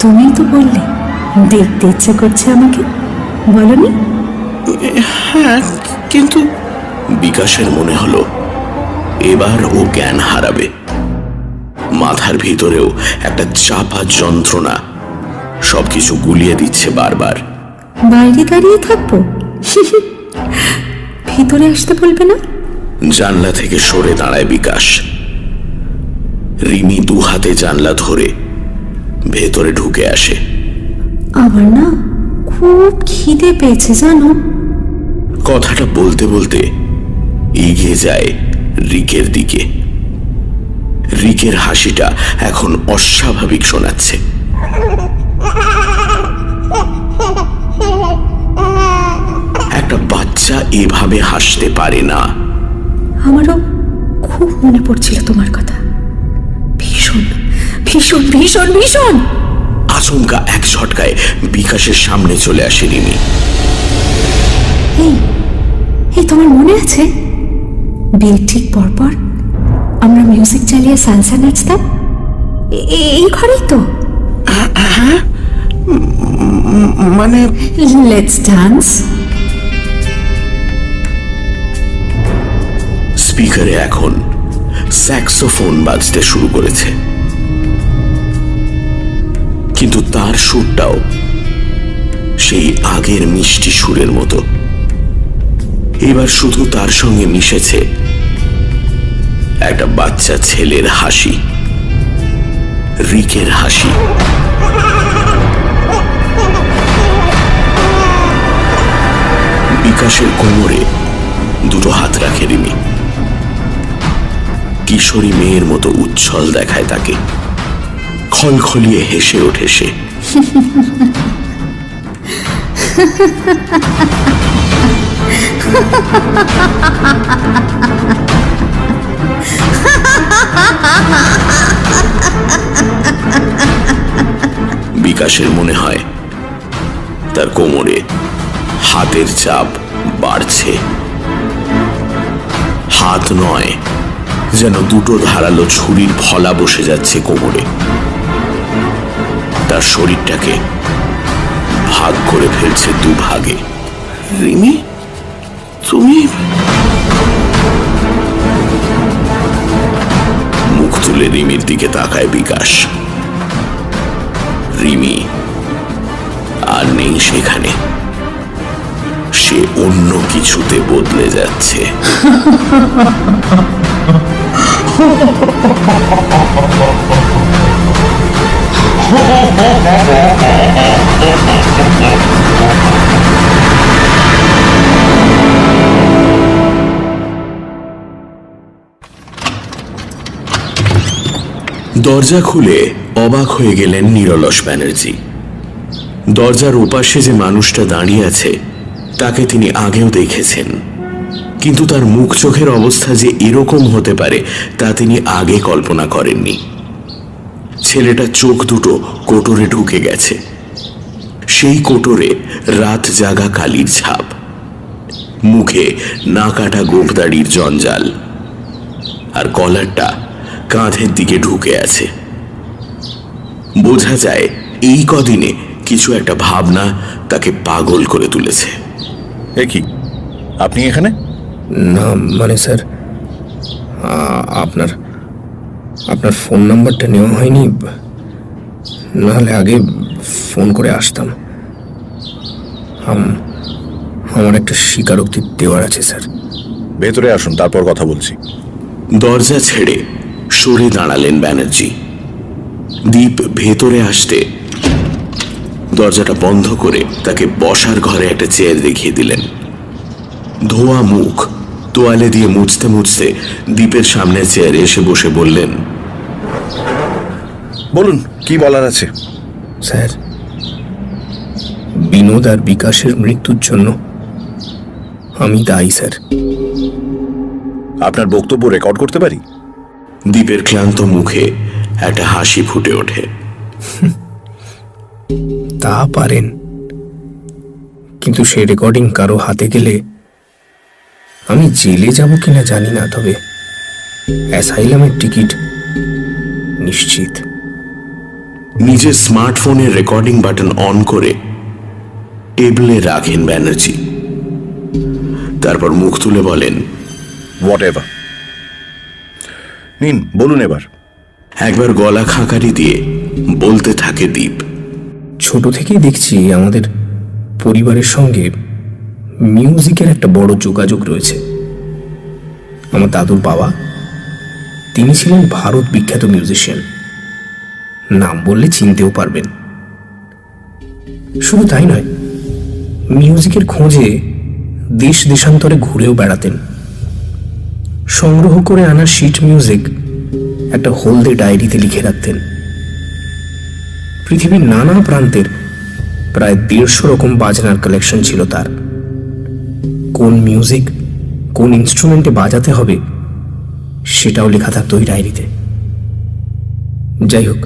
তুমি তো বললে দেখতে ইচ্ছে করছে আমাকে, বলনি? হ্যাঁ, কিন্তু বিকাশের মনে হলো এবার ও জ্ঞান হারাবে। মাথার ভিতরেও একটা চাপা যন্ত্রণা সবকিছু গুলিয়ে দিচ্ছে বারবার। বাইরে দাঁড়িয়ে থাকবো? ভিতরে আসতে বলবে না? জানলা থেকে সরে দাঁড়ায় বিকাশ। রিমি 2 হাতে জানলা ধরে ভেতরে ঢুকে আসে। আমার না খুব খিদে পেয়েছে জানো। কথাটা বলতে বলতে এগিয়ে যায় রিকের দিকে। রিকের হাসিটা এখন অস্বাভাবিক শোনাচ্ছে। একটা বাচ্চা এভাবে হাসতে পারে না। আমারও খুব মনে পড়ছিল তোমার কথা, ভীষণ ভীষণ ভীষণ ভীষণ। আচমকা এক ঝটকায় বিকাশের সামনে চলে আসে রিমি। এই এই তোমার মনে আছে বিয়ের ঠিক পরপর আমরা মিউজিক চালিয়ে সালসা নাচতাম? এই ঘরেই তো। মানে লেটস ডান্স। স্পিকারে এখন স্যাক্সোফোন বাজতে শুরু করেছে, কিন্তু তার সুরটাও সেই আগের মিষ্টি সুরের মতো। এবার শুধু তার সঙ্গে মিশেছে একটা বাচ্চা ছেলের হাসি, রিকের হাসি। বিকাশের কোমরে 2 হাত রাখে রিমি। কিশোরী মেয়ের মতো উচ্ছল দেখায় তাকে। খলখলিয়ে হেসে ওঠে সে। বিকাশের মনে হয় তার কোমরে হাতের চাপ বাড়ছে। হাত নয়, যেন 2 ধারালো ছুরির ফলা বসে যাচ্ছে কোমরে। তার শরীরটাকে ভাগ করে ফেলছে দুভাগে। রিমি, তুমি? মুখ তুলে রিমির দিকে তাকায় বিকাশ। রিমি আর নেই সেখানে, সে অন্য কিছুতে বদলে যাচ্ছে। দরজা খুলে অবাক হয়ে গেলেন নিরলস ব্যানার্জি। দরজার ওপাশে যে মানুষটা দাঁড়িয়ে আছে তাকে তিনি আগেও দেখেছেন, কিন্তু তার মুখ চোখের অবস্থা যে এরকম হতে পারে তা তিনি আগে কল্পনা করেননি। ছেলেটার চোখ দুটো কোটরে ঢুকে গেছে, সেই কোটরে রাত জাগা কালির ছাপ, মুখে না কাটা গোঁফদাড়ির জঞ্জাল, আর কলারটা কাঁধের দিকে ঢুকে আছে। বোঝা যায় এই কদিনে কিছু একটা ভাবনা তাকে পাগল করে তুলেছে। এ কি, আপনি এখানে? না মানে স্যার, আপনার আপনার ফোন নাম্বারটা নেওয়া হয়নি, নাহলে আগে ফোন করে আসতাম। আমার একটা স্বীকারোক্তি দেওয়ার আছে স্যার। ভেতরে আসুন, তারপর কথা বলছি। দরজা ছেড়ে সরে দাঁড়ালেন ব্যানার্জি। দীপ ভেতরে আসতে দরজাটা বন্ধ করে তাকে বসার ঘরে একটা চেয়ার দেখিয়ে দিলেন। ধোয়া মুখ তোয়ালে দিয়ে মুছতে মুছতে দীপের সামনে চেয়ারে এসে বসে বললেন, বলুন, কি বলার আছে? স্যার, বিনোদ আর বিকাশের মৃত্যুর জন্য আমি দায়ী স্যার। আপনার বক্তব্য রেকর্ড করতে পারি? দীপের ক্লান্ত মুখে একটা হাসি ফুটে ওঠে। তা পারেন, কিন্তু সে রেকর্ডিং কারো হাতে গেলে আমি জেলে যাব কিনা জানি না, তবে অ্যাসাইলামের টিকিট নিশ্চিত। নিজের স্মার্টফোনের রেকর্ডিং বাটন অন করে টেবিলে রাখেন ব্যানার্জি। তারপর মুখ তুলে বলেন, হোয়াট এভার। নিন, বলুন এবার। একবার গলা খাঁকারি দিয়ে বলতে থাকে দীপ, ছোট থেকেই দেখছি আমাদের পরিবারের সঙ্গে মিউজিকের একটা বড় যোগাযোগ রয়েছে। আমার দাদুর বাবা, তিনি ছিলেন ভারত বিখ্যাত মিউজিশিয়ান, নাম বললে চিনতেও পারবেন। শুধু তাই নয়, মিউজিকের খোঁজে দেশ দেশান্তরে ঘুরেও বেড়াতেন। সংগ্রহ করে আনা শিট মিউজিক একটা হলদে ডায়েরিতে লিখে রাখতেন। পৃথিবীর নানা প্রান্তের প্রায় 150 রকম বাজনার কালেকশন ছিল তার। কোন মিউজিক কোন ইনস্ট্রুমেন্টে বাজাতে হবে সেটাও লেখা থাকতো ওই ডায়েরিতে। যাই হোক,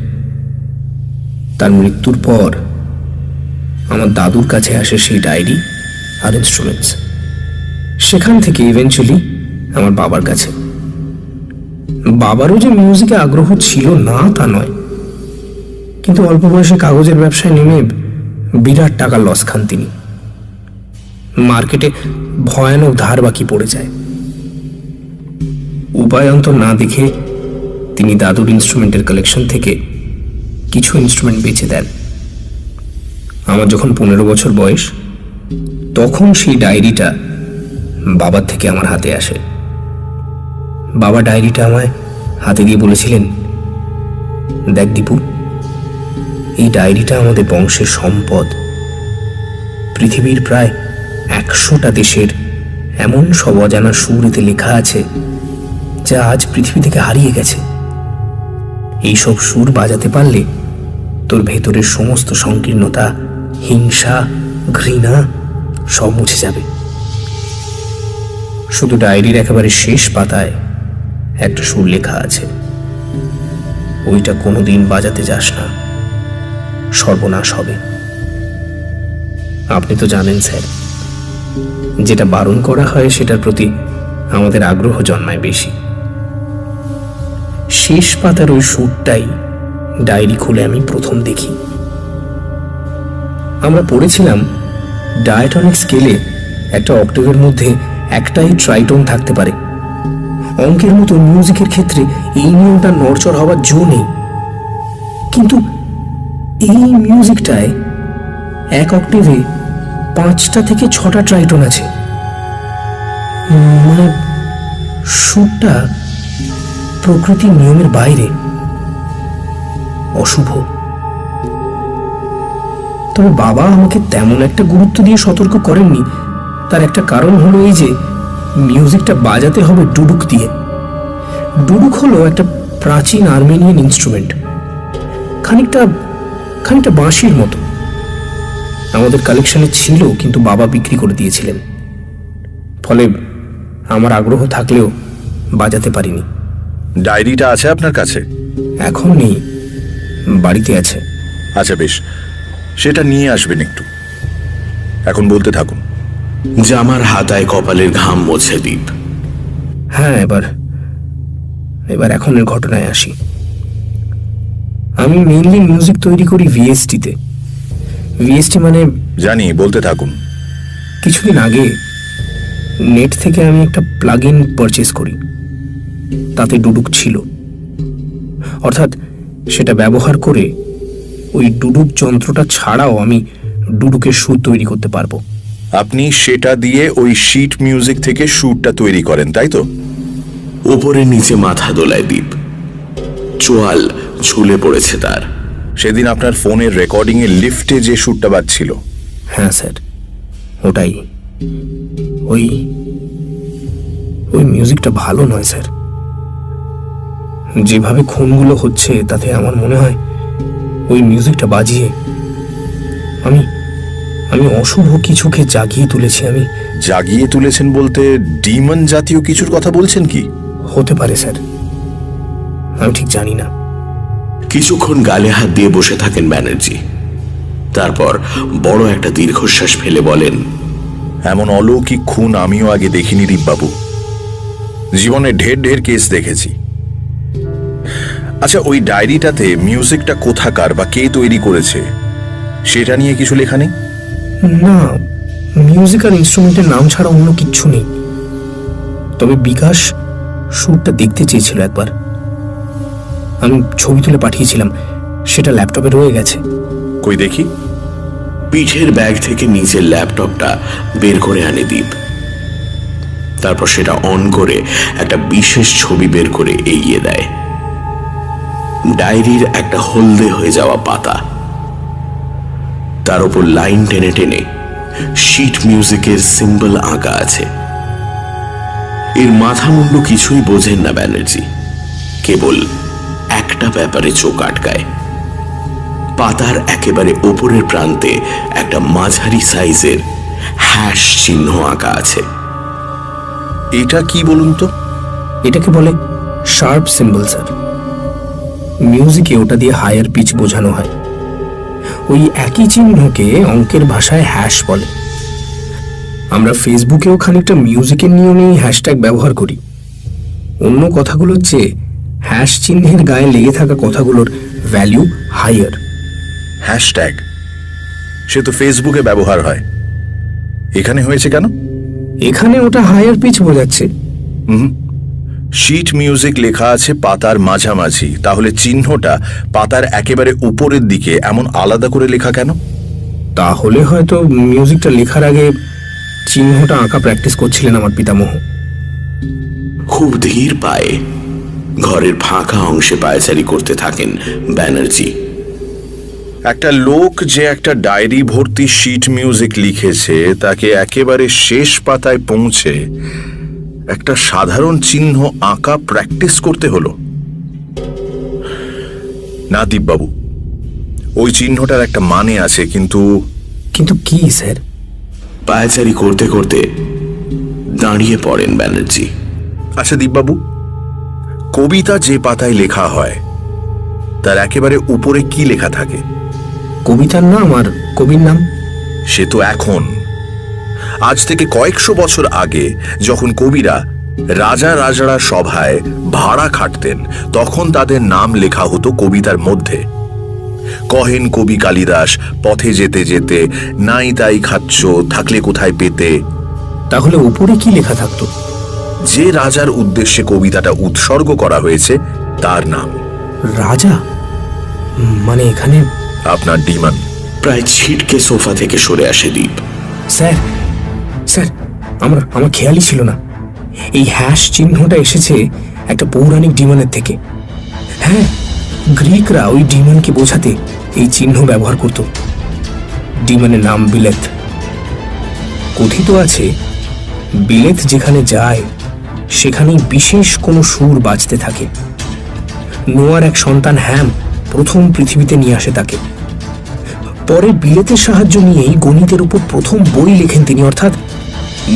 তার মৃত্যুর পর আমার দাদুর কাছে আসে সেই ডায়েরি আর ইনস্ট্রুমেন্টস। সেখান থেকে ইভেন্চুয়ালি আমার বাবার কাছে। বাবারও যে মিউজিকে আগ্রহ ছিল না তা নয়, কিন্তু অল্প বয়সে কাগজের ব্যবসায় নেমে বিরাট টাকার লস খান তিনি। মার্কেটে ভয়ানক ধার বাকি পড়ে যায়। উপায়ন্তর না দেখে তিনি দাদুর ইনস্ট্রুমেন্টের কালেকশন থেকে কিছু ইনস্ট্রুমেন্ট বেচে দেন। আমার যখন 15 বছর বয়স, তখন সেই ডায়েরিটা বাবার থেকে আমার হাতে আসে। বাবা ডায়েরিটা আমায় হাতে দিয়ে বলেছিলেন, দেখ দীপু, এই ডায়েরিটা আমাদের বংশের সম্পদ। পৃথিবীর প্রায় 100টা দেশের এমন সব অজানা সুর এতে লেখা আছে যা আজ পৃথিবী থেকে হারিয়ে গেছে। এইসব সুর বাজাতে পারলে তোর ভেতরের সমস্ত সংকীর্ণতা, হিংসা, ঘৃণা সব মুছে যাবে। শুধু ডায়েরির একেবারে শেষ পাতায় একটা সুর লেখা আছে, ওইটা কোনোদিন বাজাতে যাস না, সর্বনাশ হবে। আপনি তো জানেন স্যার, যেটা বারণ করা হয় সেটার প্রতি আমাদের আগ্রহ জন্মায় বেশি। শেষ পাতার ওই সুরটাই ডায়েরি খুলে আমি প্রথম দেখি। আমরা পড়েছিলাম ডায়াটনিক স্কেলে একটা অক্টেভের মধ্যে একটাই ট্রাইটোন থাকতে পারে। অঙ্কের মতো মিউজিকের ক্ষেত্রে এই নিয়মটা নড়চড় হওয়ার জো নেই, কিন্তু এই মিউজিকটায় এক অক্টেভে 5টা থেকে 6টা ট্রাইটোন আছে। মানে সুরটা প্রকৃতির নিয়মের বাইরে, অশুভ। তবে বাবা আমাকে তেমন একটা গুরুত্ব দিয়ে সতর্ক করেননি। তার একটা কারণ হলো এই যে মিউজিকটা বাজাতে হবে ডুডুক দিয়ে। ডুডুক হলো একটা প্রাচীন আর্মেনিয়ান ইনস্ট্রুমেন্ট, খানিকটা বাঁশির মতো। আমাদের কালেকশনে ছিল, কিন্তু বাবা বিক্রি করে দিয়েছিলেন। ফলে আমার আগ্রহ থাকলেও বাজাতে পারিনি। ডায়েরিটা আছে আপনার কাছে? এখন নেই, বাড়িতে আছে। আচ্ছা বেশ, সেটা নিয়ে আসবেন একটু। এখন বলতে থাকুন। জামার হাতায় কপালের ঘাম মোছে দীপ। হ্যাঁ, এবার এখনের ঘটনায় আসি। আমি মেইনলি মিউজিক তৈরি করি ভিএসটিতে। ভিএসটি মানে জানি, বলতে থাকুন। কিছুদিন আগে নেট থেকে আমি একটা প্লাগ ইন পারচেস করি, তাতে ডুডুক ছিল। অর্থাৎ সেটা ব্যবহার করে ওই ডুডুক যন্ত্রটা ছাড়াও আমি ডুডুকের সুর তৈরি করতে পারবো। আপনি সেটা দিয়ে ওই শিট মিউজিক থেকে সুরটা তৈরি করেন, তাই তো? ওপরে নিচে মাথা দোলায় দীপ। চোয়াল ঝুলে পড়েছে তার। সেদিন আপনার ফোনের রেকর্ডিং এ লিফটে যে সুরটা বাজছিল। হ্যাঁ স্যার, ওটাই। ওই মিউজিকটা ভালো নয় স্যার। যেভাবে খুনগুলো হচ্ছে তাতে আমার মনে হয় ওই মিউজিকটা বাজিয়ে আমি অশুভ কিছুকে জাগিয়ে তুলেছি। আমি জাগিয়ে তুলেছেন বলতে ডিমন জাতীয় কিছুর কথা বলছেন কি? হতে পারে স্যার, আমি ঠিক জানি না। কিছুক্ষণ গালে হাত দিয়ে বসে থাকেন ব্যানার্জি। তারপর বড় একটা দীর্ঘশ্বাস ফেলে বলেন, এমন অলৌকিক খুন আমিও আগে দেখিনি দীপবাবু। জীবনে ঢের কেস দেখেছি। আচ্ছা, ওই ডায়েরিটাতে মিউজিকটা কোথাকার বা কে তৈরি করেছে সেটা নিয়ে কিছু লেখা নেই? না, মিউজিক আর ইনস্ট্রুমেন্টের নাম ছাড়া অন্য কিচ্ছু নেই। তবে বিকাশ সুরটা দেখতে চেয়েছিল একবার। আমি ছবি তুলে পাঠিয়েছিলাম, সেটা ল্যাপটপে রয়ে গেছে। কই দেখি। পিঠের ব্যাগ থেকে নিচের ল্যাপটপটা বের করে আনে দীপ। তারপর সেটা অন করে একটা বিশেষ ছবি বের করে এগিয়ে দেয়। ডায়েরির একটা হলদে হয়ে যাওয়া পাতা, তার উপর লাইন টেনে টেনে শিট মিউজিকের সিম্বল আঁকা আছে। এর মাথা মুন্ডু কিছুই বোঝেন না ব্যানার্জি, কেবল একটা ব্যাপারে চোখ আটকায়। পাতার একেবারে ওপরের প্রান্তে একটা মাঝারি সাইজের হ্যাশ চিহ্ন আঁকা আছে। এটা কি বলুন তো? এটাকে বলে শার্প সিম্বল স্যার। মিউজিকে ওটা দিয়ে হায়ার পিচ বোঝানো হয়। ওই একই চিহ্নকে অঙ্কের ভাষায় হ্যাশ বলে। আমরা ফেসবুকেও খানিকটা মিউজিকের নিয়মেই হ্যাশট্যাগ ব্যবহার করি। অন্য কথাগুলোর চেয়ে হ্যাশ চিহ্নের গায়ে লেগে থাকা কথাগুলোর ভ্যালু হায়ার। হ্যাশট্যাগ সে তো ফেসবুকে ব্যবহার হয়, এখানে হয়েছে কেন? এখানে ওটা হায়ার পিচ বোঝাচ্ছে। শিট মিউজিক লেখা আছে পাতার মাঝামাঝি, তাহলে চিহ্নটা পাতার একেবারে উপরের দিকে এমন আলাদা করে লেখা কেন? তাহলে হয়তো মিউজিকটা লেখার আগে চিহ্নটা আঁকা প্র্যাকটিস করছিলেন আমার পিতামহ। খুব ধীর পায়ে ঘরের ফাঁকা অংশে পায়চারি করতে থাকেন ব্যানার্জি। একটা লোক যে একটা ডায়েরি ভর্তি শিট মিউজিক লিখেছে, তাকে একেবারে শেষ পাতায় পৌঁছে একটা সাধারণ চিহ্ন আঁকা প্র্যাকটিস করতে হলো। না দীপবাবু, ওই চিহ্নটার একটা মানে আছে, কিন্তু কি স্যার? পায়চারি করতে করতে দাঁড়িয়ে পড়েন ব্যানার্জি। আচ্ছা দীপবাবু, কবিতা যে পাতায় লেখা হয় তার একেবারে উপরে কি লেখা থাকে? কবিতার নাম আর কবির নাম। সে তো এখন, আজ থেকে কয়েকশো বছর আগে যখন কবিরা রাজারা সভায় ভাড়া খাটতেন, তখন তাদের নাম লেখা হতো কবিতার মধ্যে। কহেন কবি কালিদাস পথে যেতে যেতে নাই তাই খাচ্ছ থাকলে কোথায় পেতে। তাহলে উপরে কি লেখা থাকতো? যে রাজার উদ্দেশ্যে কবিতাটা উৎসর্গ করা হয়েছে তার নাম। রাজা? মানে এখানে? আপনার ডিমান। প্রায় ছিটকে সোফা থেকে সরে আসে দীপ। স্যার স্যার, আমার খেয়ালই ছিল না এই হ্যাশ চিহ্নটা এসেছে একটা পৌরাণিক ডিমনের থেকে। হ্যাঁ, গ্রিকরা ওই ডিমনকে বোঝাতে এই চিহ্ন ব্যবহার করত। ডিমনের নাম বিলেত। কথিত আছে বিলেত যেখানে যায় সেখানেই বিশেষ কোনো সুর বাজতে থাকে। নোয়ার এক সন্তান হ্যাম প্রথম পৃথিবীতে নিয়ে আসে তাকে। পরে বিলেতের সাহায্য নিয়েই গণিতের উপর প্রথম বই লেখেন তিনি, অর্থাৎ।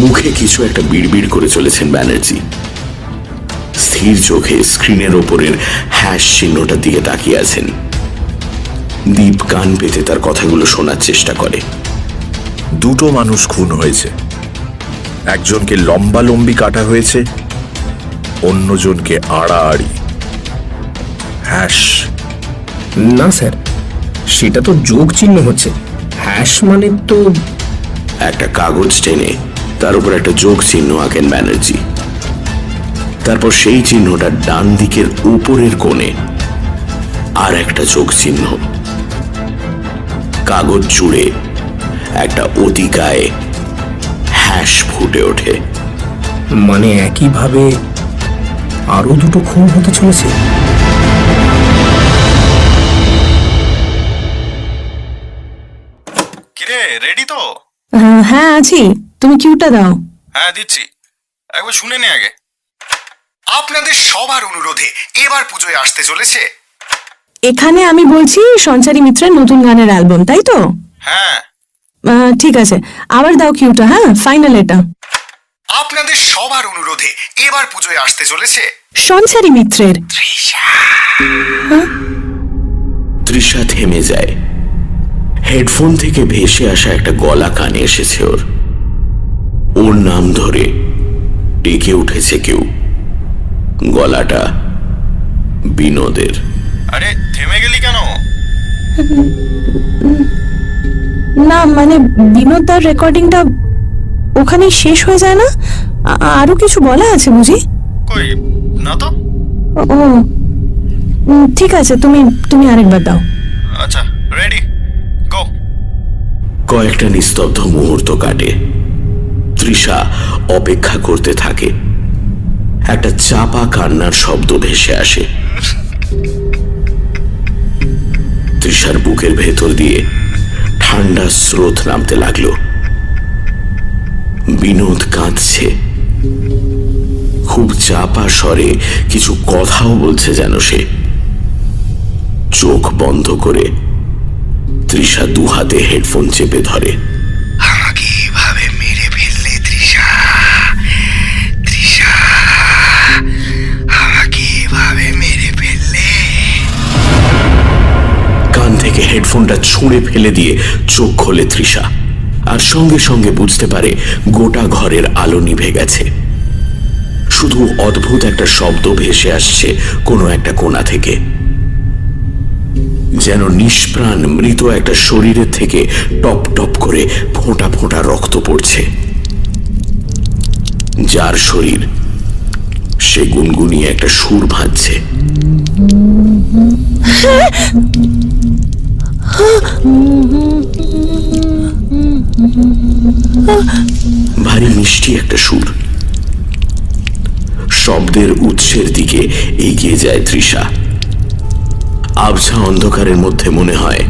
মুখে কিছু একটা বিড়বিড় করে চলেছেন ব্যানার্জি। স্থির চোখে স্ক্রিনের ওপরের হ্যাশ চিহ্নটার দিকে তাকিয়ে আছেন। দীপ কান পেতে তার কথাগুলো শোনার চেষ্টা করে। দুটো মানুষ খুন হয়েছে, একজনকে লম্বালম্বি কাটা হয়েছে, অন্যজনকে আড়াআড়ি। হ্যাশ? না স্যার, সেটা তো যোগ চিহ্ন হচ্ছে। হ্যাশ মানে তো। একটা কাগজ টেনে তার উপর একটা যোগ চিহ্ন আঁকেন ব্যানার্জি। তারপর সেই চিহ্নটা ডান দিকের উপরের কোণে আর একটা যোগ চিহ্ন। কাগজ জুড়ে একটা অতিকায় হ্যাশ ফুটে ওঠে। মানে একইভাবে আরো দুটো খুন হতে চলেছে। কিরে, রেডি তো? হ্যাঁ আছি, তুমি কিউটা দাও। হ্যাঁ দিচ্ছি, একবার শুনে নে আগে। আপনাদের সবার অনুরোধে এবার পুজোয় আসতে চলেছে। এখানে আমি বলছি সঞ্চারী মিত্রের নতুন গানের অ্যালবাম, তাই তো? হ্যাঁ, ঠিক আছে, আবার দাও কিউটা। হ্যাঁ, ফাইনাল এটা। আপনাদের সবার অনুরোধে এবার পুজোয় আসতে চলেছে সঞ্চারী মিত্রের। তৃষা থেমে যায়। হেডফোন থেকে ভেসে আসা একটা গলা কানে এসেছে ওর। ওর নাম ধরে ডেকে উঠেছে কেউ। গলাটা বিনোদের। আরে থেমে গেলি কেন? না মানে বিনোদার রেকর্ডিংটা ওখানেই শেষ হয়ে যায় না? আরো কিছু বলা আছে বুঝি? কই না তো। ও ঠিক আছে, তুমি আরেকবার দাও। আচ্ছা, রেডি, গো। কয়েকটা নিস্তব্ধ মুহূর্ত কাটে। তৃষা অপেক্ষা করতে থাকে। একটা চাপা কান্নার শব্দ ভেসে আসে। তৃষার বুকের ভেতর দিয়ে ঠান্ডা স্রোত নামতে লাগলো। বিনোদ কাঁদছে। খুব চাপা স্বরে কিছু কথাও বলছে যেন সে। চোখ বন্ধ করে তৃষা দুহাতে হেডফোন চেপে ধরে। আমাকে এভাবে মেরে ফেললে তৃষা, তৃষা, আমাকে এভাবে মেরে ফেললে। কান থেকে হেডফোনটা ছুঁড়ে ফেলে দিয়ে চোখ খোলে তৃষা, আর সঙ্গে সঙ্গে বুঝতে পারে গোটা ঘরের আলো নিভে গেছে। শুধু অদ্ভুত একটা শব্দ ভেসে আসছে কোনো একটা কোণা থেকে, যেন নিষ্প্রাণ মৃত একটা শরীরের থেকে টপ টপ করে ফোঁটা ফোঁটা রক্ত পড়ছে। যার শরীর সে গুনগুনিয়ে একটা সুর ভাঁজছে। ভারী মিষ্টি একটা সুর। শব্দের উৎসের দিকে এগিয়ে যায় তৃষা। আবছা অন্ধকারের মধ্যে মনে হয়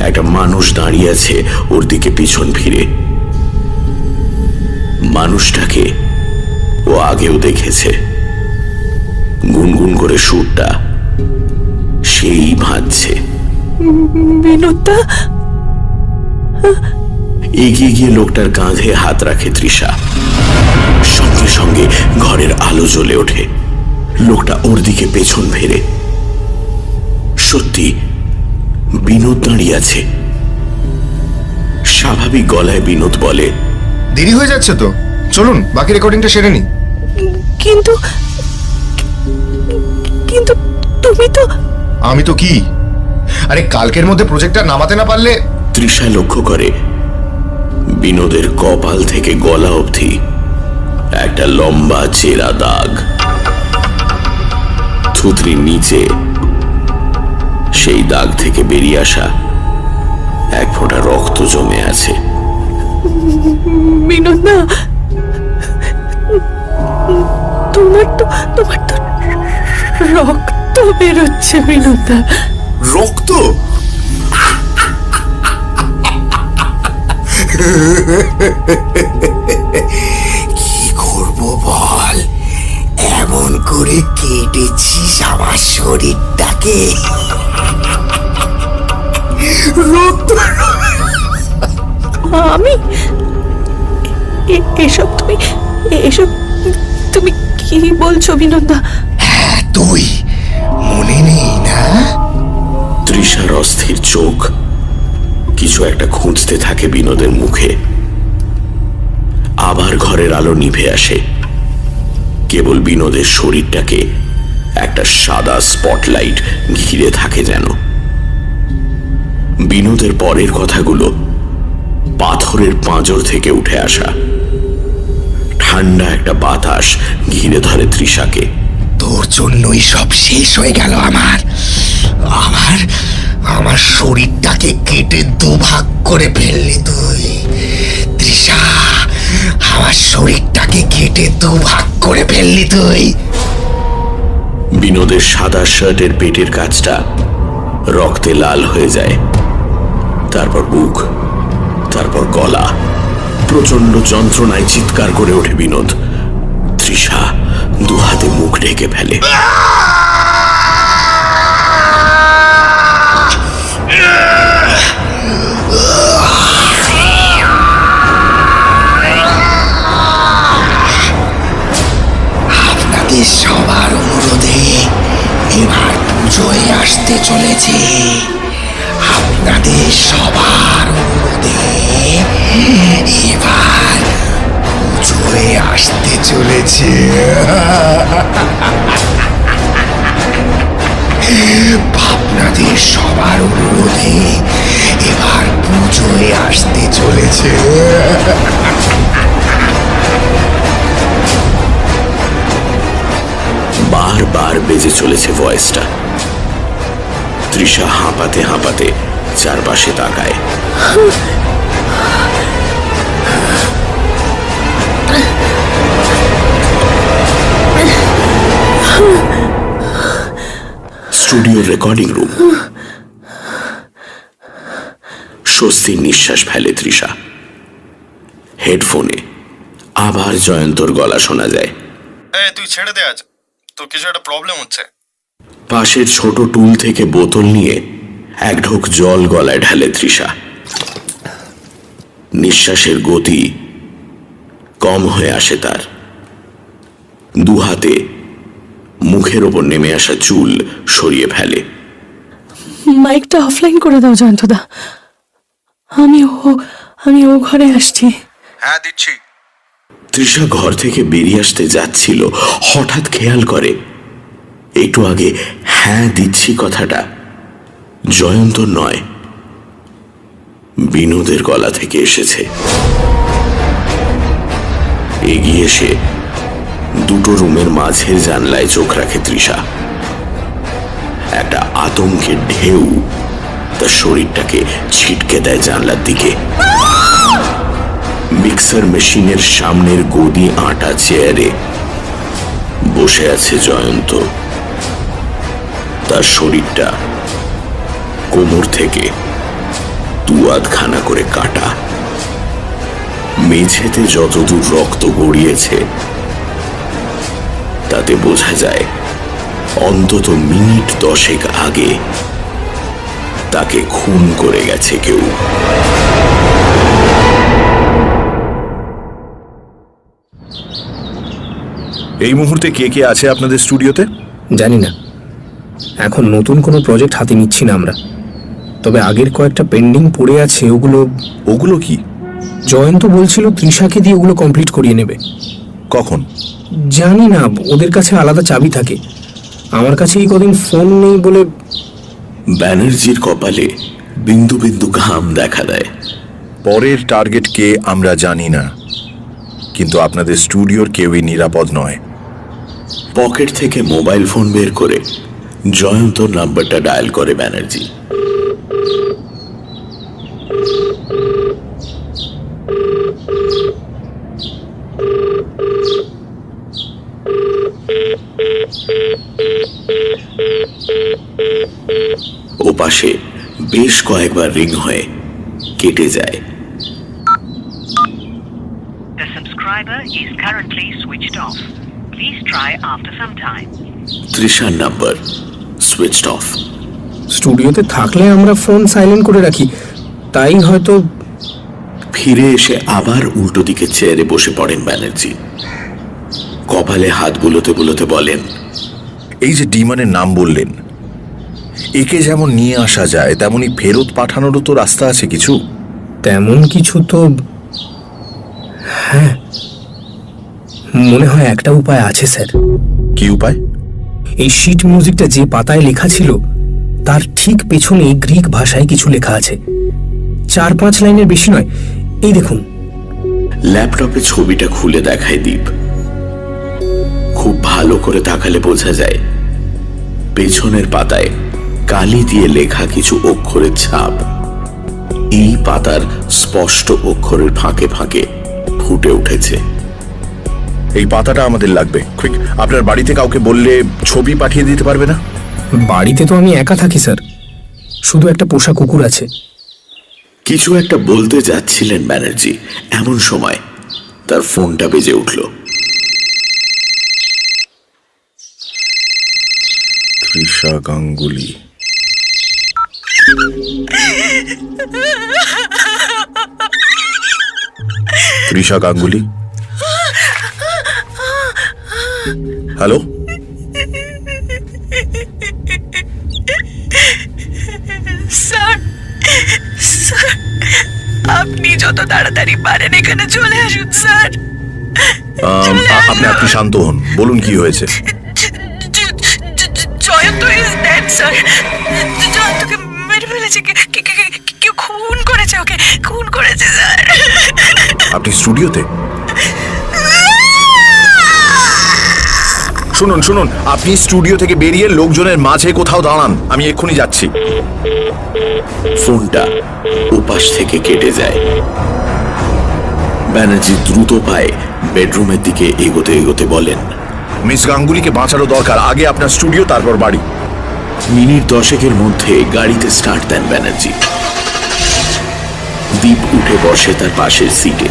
একটা মানুষ দাঁড়িয়ে আছে ওর দিকে পিছন ফিরে। মানুষটাকে ও আগেও দেখেছে। গুনগুন করে সুরটা সেই ভাঁজছে। বিনোদটা এগিয়ে গিয়ে লোকটার কাঁধে হাত রাখে তৃষা। সঙ্গে সঙ্গে ঘরের আলো জ্বলে ওঠে। লোকটা ওর দিকে পেছন ফেরে। সত্যি বিনোদ দাঁড়িয়ে আছে। স্বাভাবিক গলায় বিনোদ বলে, দেরি হয়ে যাচ্ছে তো, চলুন বাকি রেকর্ডিংটা সেরে নি। কিন্তু কিন্তু তুমি তো। আমি তো কি? আরে কালকের মধ্যে প্রজেক্টটা নামাতে না পারলে। তৃষা লক্ষ্য করে বিনোদের কপাল থেকে গলা অবধি একটা লম্বা চেরা দাগ। থুতরির নিচে সেই দাগ থেকে বেরিয়ে আসা এক ফোঁটা রক্ত জমে আছে। বিনোদা, তোমার তো রক্ত বেরোচ্ছে বিনোদা। রক্ত? কি করব বল, এমন করে কেটেছিস আমার শরীরটাকে। রক্ত? আমি এসব তুমি কি বলছো বিনোদা? তুই মনে নেই না? তৃষার অস্থির চোখ কিছু একটা খুঁজতে থাকে বিনোদের মুখে। আবার ঘরের আলো নিভে আসে। কেবল বিনোদের শরীরটাকে একটা সাদা স্পটলাইট ঘিরে থাকে যেন। বিনোদের পরের কথাগুলো পাথরের পাঁজর থেকে উঠে আসা। ঠান্ডা একটা বাতাস ঘিরে ধরে তৃষাকে। তোর জন্যই সব শেষ হয়ে গেল আমার। আমার আমার শরীরটাকে কেটে দুভাগ করে ফেললি তুই তৃষা। আমার শরীরটাকে কেটে দুভাগ করে ফেললি তুই। বিনোদের সাদা শার্টের পেটের কাছটা রক্তে লাল হয়ে যায়। তারপর বুক, তারপর গলা। প্রচন্ড যন্ত্রণায় চিৎকার করে ওঠে বিনোদ। তৃষা দুহাতে মুখ ঢেকে ফেলে। আপনাদের সবার অনুরোধে এবার পুজোয় আসতে চলেছে। আপনাদের সবার অনুরোধে এবার পুজোয় আসতে চলেছে। আপনাদের সবার অনুরোধে এবার পুজোয় আসতে চলেছে। বারবার বেজে চলেছে ভয়েসটা। তৃষা হাঁপাতে হাঁপাতে চারপাশে তাকায়। স্টুডিওর রেকর্ডিং রুম। স্বস্তির নিঃশ্বাস ফেলে তৃষা। হেডফোনে আবার জয়ন্তর গলা শোনা যায়। তুই ছেড়ে দে, আজ তোর কিছু একটা প্রবলেম হচ্ছে। পাশের ছোট টুল থেকে বোতল নিয়ে এক ঢোক জল গলায় ঢালে তৃষা। নিঃশ্বাসের গতি কম হয়ে আসে তার। দুহাতে মুখের ওপর নেমে আসা চুল সরিয়ে ফেলে। মাইকটা অফলাইন করে দাও জয়ন্তদা। আমি ও ঘরে আসছি। হ্যাঁ দিচ্ছি। তৃষা ঘর থেকে বেরিয়ে আসতে যাচ্ছিল, হঠাৎ খেয়াল করে একটু আগে হ্যাঁ দিচ্ছি কথাটা জয়ন্ত নয়, বিনোদের গলা থেকে এসেছে। এগিয়ে এসে দুটো রুমের মাঝের জানলায় চোখ রাখে তৃষা। একটা আতঙ্কের ঢেউ তার শরীরটাকে ছিটকে দেয় জানলার দিকে। মিক্সার মেশিনের সামনের গদি আটা চেয়ারে বসে আছে জয়ন্ত। তার শরীরটা কোমর থেকে দুয়াদখানা করে কাটা। মেঝেতে যতদূর রক্ত গড়িয়েছে তাতে বোঝা যায় অন্তত মিনিট 10 আগে তাকে খুন করে গেছে কেউ। এই মুহূর্তে কে কে আছে আপনাদের স্টুডিওতে? জানি না, এখন নতুন কোনো প্রজেক্ট হাতে নিচ্ছি না আমরা। তবে আগের কয়েকটা পেন্ডিং পড়ে আছে, ওগুলো কি? জয়ন্ত বলছিল তৃষাকে দিয়ে ওগুলো কমপ্লিট করিয়ে নেবে। কখন? জানি না, ওদের কাছে আলাদা চাবি থাকে। আমার কাছে এই কদিন ফোন নেই বলে ব্যানার্জির কপালে বিন্দু বিন্দু ঘাম দেখা দেয়। পরের টার্গেট কে আমরা জানি না, কিন্তু আপনাদের স্টুডিওর কেউই নিরাপদ নয়। পকেট থেকে মোবাইল ফোন বের করে জয়ন্তর নাম্বারটা ডায়াল করে ব্যানার্জি। ওপাশে বেশ কয়েকবার রিং হয়ে কেটে যায়। The subscriber is currently switched off. Please try after some time. তৃষার নাম্বার সুইচড অফ। স্টুডিওতে থাকলে আমরা ফোন সাইলেন্ট করে রাখি, তাই হয়তো। ফিরে এসে আবার উল্টো দিকে চেয়ারে বসে পড়েন ব্যানার্জি। কপালে হাত বুলোতে বুলোতে বলেন, এই যে ডিমানের নাম বললেন, একে যেমন নিয়ে আসা যায় তেমনি ফেরত পাঠানোরও তো রাস্তা আছে কিছু? তেমন কিছু তো, হ্যাঁ, মনে হয় একটা উপায় আছে স্যার। কি উপায়? এই শিট মিউজিকটা যে পাতায় লেখা ছিল তার ঠিক পেছনে গ্রিক ভাষায় কিছু লেখা আছে, 4-5 লাইনের বেশি নয়। এই দেখুন। ল্যাপটপে ছবিটা খুলে দেখায় দীপ। খুব ভালো করে তাকালে বোঝা যায় পেছনের পাতায় কালি দিয়ে লেখা কিছু অক্ষরের ছাপ এই পাতার স্পষ্ট অক্ষরের ফাঁকে ফাঁকে ফুটে উঠেছে। এই পাতাটা আমাদের লাগবে, কুইক। আপনার বাড়িতে কাউকে বললে ছবি পাঠিয়ে দিতে পারবে না? বাড়িতে তো আমি একা থাকি স্যার, শুধু একটা পোষা কুকুর আছে। কিছু একটা বলতে যাচ্ছিলেন ব্যানার্জি, এমন সময় তার ফোনটা বেজে উঠল। Trisha Ganguly. Trisha Ganguly, hello? Sir, sir, আপনি যত তাড়াতাড়ি পারেন এখানে চলে আসুন স্যার। আপনি শান্ত হন, বলুন কি হয়েছে? Jayanta is dead sir. জয়ন্তকে মেরে ফেলেছে, কেউ খুন করেছে, ওকে খুন করেছে স্যার। আপনি স্টুডিওতে? শুনুন শুনুন, আপনি স্টুডিও থেকে বেরিয়ে লোকজনের মাঝে কোথাও দাঁড়ান, আমি এক্ষুনি যাচ্ছি। ফোনটা ওপাশ থেকে কেটে যায়। ব্যানার্জি দ্রুত পায়ে বেডরুমের দিকে এগোতে এগোতে বলেন, মিস গাঙ্গুলিকে বাঁচানো দরকার, আগে আপনার স্টুডিও তারপর বাড়ি। মিনিট 10 মধ্যে গাড়িতে স্টার্ট দেন ব্যানার্জি। দীপ উঠে বসে তার পাশের সিটে।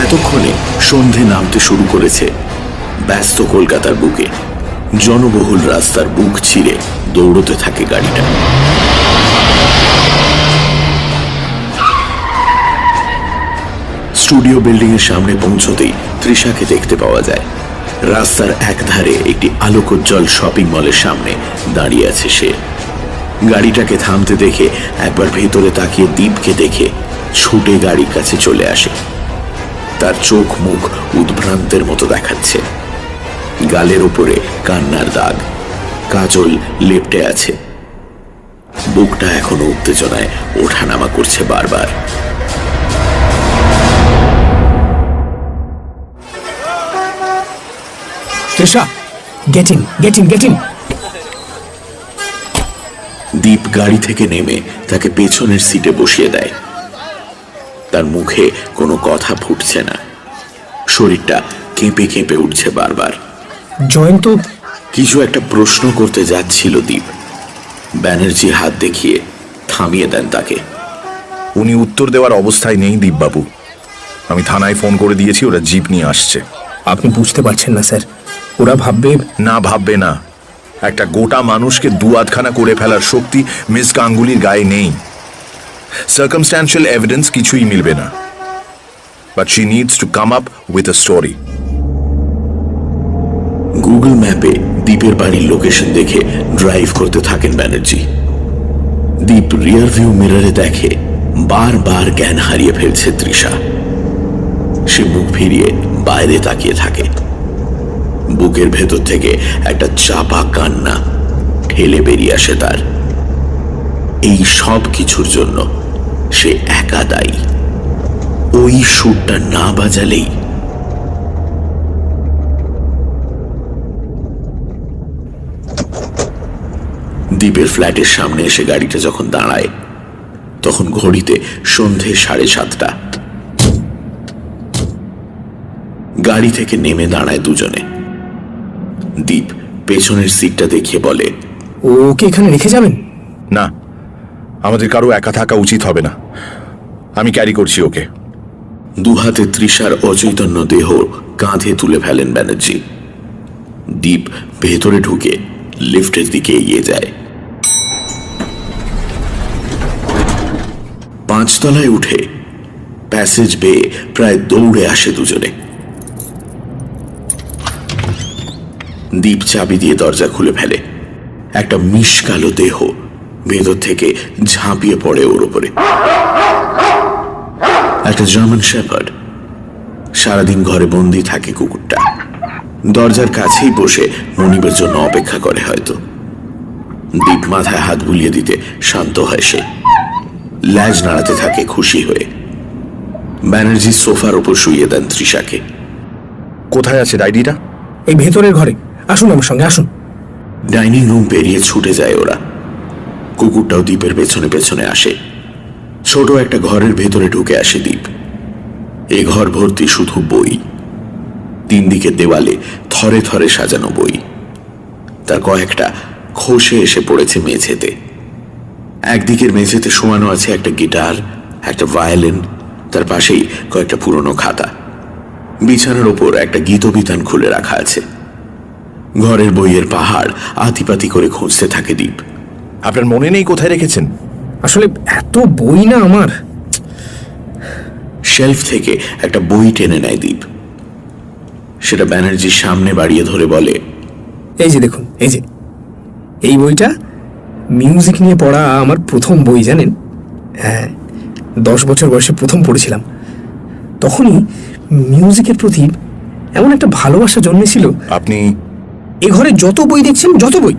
এতক্ষণে সন্ধে নামতে শুরু করেছে ব্যস্ত কলকাতার বুকে। জনবহুল রাস্তার বুক ছিঁড়ে দৌড়তে থাকে গাড়িটা। স্টুডিও বিল্ডিং এর সামনে পৌঁছতেই তৃষাকে দেখতে পাওয়া যায়। রাস্তার একধারে একটি আলোকোজ্জ্বল শপিং মলের সামনে দাঁড়িয়ে আছে সে। গাড়িটাকে থামতে দেখে একবার ভেতরে তাকিয়ে দীপকে দেখে ছুটে গাড়ির কাছে চলে আসে। তার চোখ মুখ উদ্ভ্রান্তের মতো দেখাচ্ছে। গালের উপরে কান্নার দাগ, কাজল লেপটে আছে। বুকটা এখনো উত্তেজনায় ওঠানামা করছে বারবার। Trisha, get in, get in, get in. Deep গাড়ি থেকে নেমে তাকে পেছনের সিটে বসিয়ে দেয়। তার মুখে কোনো কথা ফুটছে না, শরীরটা কেঁপে কেঁপে উঠছে বারবার। জয়ন্ত কিছু একটা প্রশ্ন করতে যাচ্ছিল দীপ। ব্যানার্জি হাত দেখিয়ে থামিয়ে দেন তাকে। উনি উত্তর দেওয়ার অবস্থায় নেই দীপবাবু। আমি থানায় ফোন করে দিয়েছি, ওরা জিপ নিয়ে আসছে। আপনি বুঝতে পারছেন না স্যার, ওরা ভাববে। না, ভাববে না। একটা গোটা মানুষকে দু আধখানা করে ফেলার শক্তি মিস গাঙ্গুলির গায়ে নেই। সার্কামস্ট্যান্সিয়াল এভিডেন্স কিছুই মিলবে না, but she needs to come up with a story. Google ম্যাপে দীপের বাড়ির লোকেশন দেখে ড্রাইভ করতে থাকেন ব্যানার্জি। দীপ রিয়ার ভিউ মিররে দেখে বারবার জ্ঞান হারিয়ে ফেলছে তৃষা। সে মুখ ফিরিয়ে বাইরে তাকিয়ে থাকে। বুকের ভেতর থেকে একটা চাপা কান্না ঠেলে বেরিয়ে আসে তার। এই সব কিছুর জন্য সে একা দায়ী। ওই সুরটা না বাজালেই দ্বীপের ফ্ল্যাটের সামনে এসে গাড়িটা যখন দাঁড়ায় তখন ঘড়িতে সন্ধে 7:30। গাড়ি থেকে নেমে দাঁড়ায় দুজনে। দীপ পেছনের সিটটা দেখিয়ে বলে, ওকে এখানে রেখে যাবেন? না, আমাদের কারো একা থাকা উচিত হবে না, আমি ক্যারি করছি ওকে। দুহাতে তৃষার অচৈতন্য দেহ কাঁধে তুলে ফেলেন ব্যানার্জি। দীপ ভেতরে ঢুকে লিফটের দিকে এগিয়ে যায়। 5 তলায় উঠে প্যাসেজ বেয়ে প্রায় দৌড়ে আসে দুজনে। দীপ চাবি দিয়ে দরজা খুলে ফেলে। একটা মিশকালো দেহ ভেতর থেকে ঝাঁপিয়ে পড়ে ওর উপরে। একটা জার্মান শেপার্ড। সারাদিন ঘরে বন্দি থাকে কুকুরটা। দরজার কাছেই বসে মনিবের জন্য অপেক্ষা করে হয়তো। দীপ মাথায় হাত বুলিয়ে দিতে শান্ত হয় সে। ল্যাজ নাড়াতে থাকে খুশি হয়ে। ব্যানার্জি সোফার উপর শুইয়ে দেন তৃষাকে। কোথায় আছে ডায়েরিটা? এই ভেতরের ঘরে, আসুন আমার সঙ্গে আসুন। ডাইনিং রুম পেরিয়ে ছুটে যায় ওরা। কুকুরটাও দীপের পেছনে পেছনে আসে। ছোট একটা ঘরের ভেতরে ঢুকে আসে দীপ। এ ঘর ভর্তি শুধু বই। 3 দিকে দেওয়ালে থরে থরে সাজানো বই। তার কয়েকটা খসে এসে পড়েছে মেঝেতে। একদিকের মেঝেতে শোয়ানো আছে একটা গিটার, একটা ভায়োলিন, তার পাশেই কয়েকটা পুরনো খাতা। বিছানার ওপর একটা গীতবিতান খুলে রাখা আছে। ঘরের বইয়ের পাহাড় আতিপাতি করে খুঁজতে থাকে দীপ। আপনার মনে নেই কোথায় রেখেছেন? আসলে এত বই না আমার। শেলফ থেকে একটা বই টেনে নেয় দীপ। সেটা ব্যানার্জির সামনে বাড়িয়ে ধরে বলে, এই যে দেখুন, এই বইটা মিউজিক নিয়ে পড়া আমার প্রথম বই, জানেন? হ্যাঁ, 10 বছর বয়সে প্রথম পড়েছিলাম। তখনই মিউজিকের প্রতি এমন একটা ভালোবাসা জন্মেছিল। আপনি এ ঘরে যত বই দেখছেন, যত বই,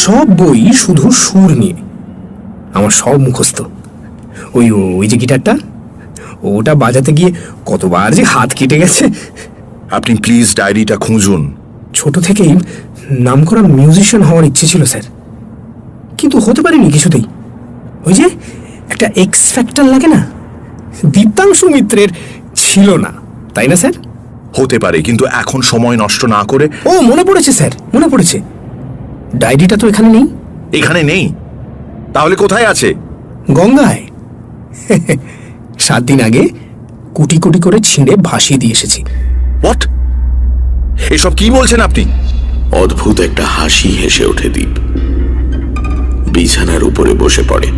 সব বই শুধু সুর নিয়ে। আমার সব মুখস্থ। ওই যে গিটারটা, ওটা বাজাতে গিয়ে কতবার যে হাত কেটে গেছে। আপনি প্লিজ ডায়েরিটা খুঁজুন। ছোট থেকেই নামকরা মিউজিশিয়ান হওয়ার ইচ্ছে ছিল স্যার, কিন্তু হতে পারিনি কিছুতেই। ওই যে একটা এক্স ফ্যাক্টর লাগে না, দীপ্তাংশু মিত্রের ছিল না, তাই না স্যার? হতে পারে, কিন্তু এখন সময় নষ্ট না করে। ও মনে পড়েছে স্যার, মনে পড়েছে। ডায়েরিটা তো এখানে নেই। এখানে নেই? তাহলে কোথায় আছে? গঙ্গায়। 7 দিন আগে কুটি কুটি করে ছিঁড়ে ভাসিয়ে দিয়ে এসেছি। হোয়াট? এসব কি বলছেন আপনি? অদ্ভুত একটা হাসি হেসে ওঠে দীপ। বিছানার উপরে বসে পড়ে।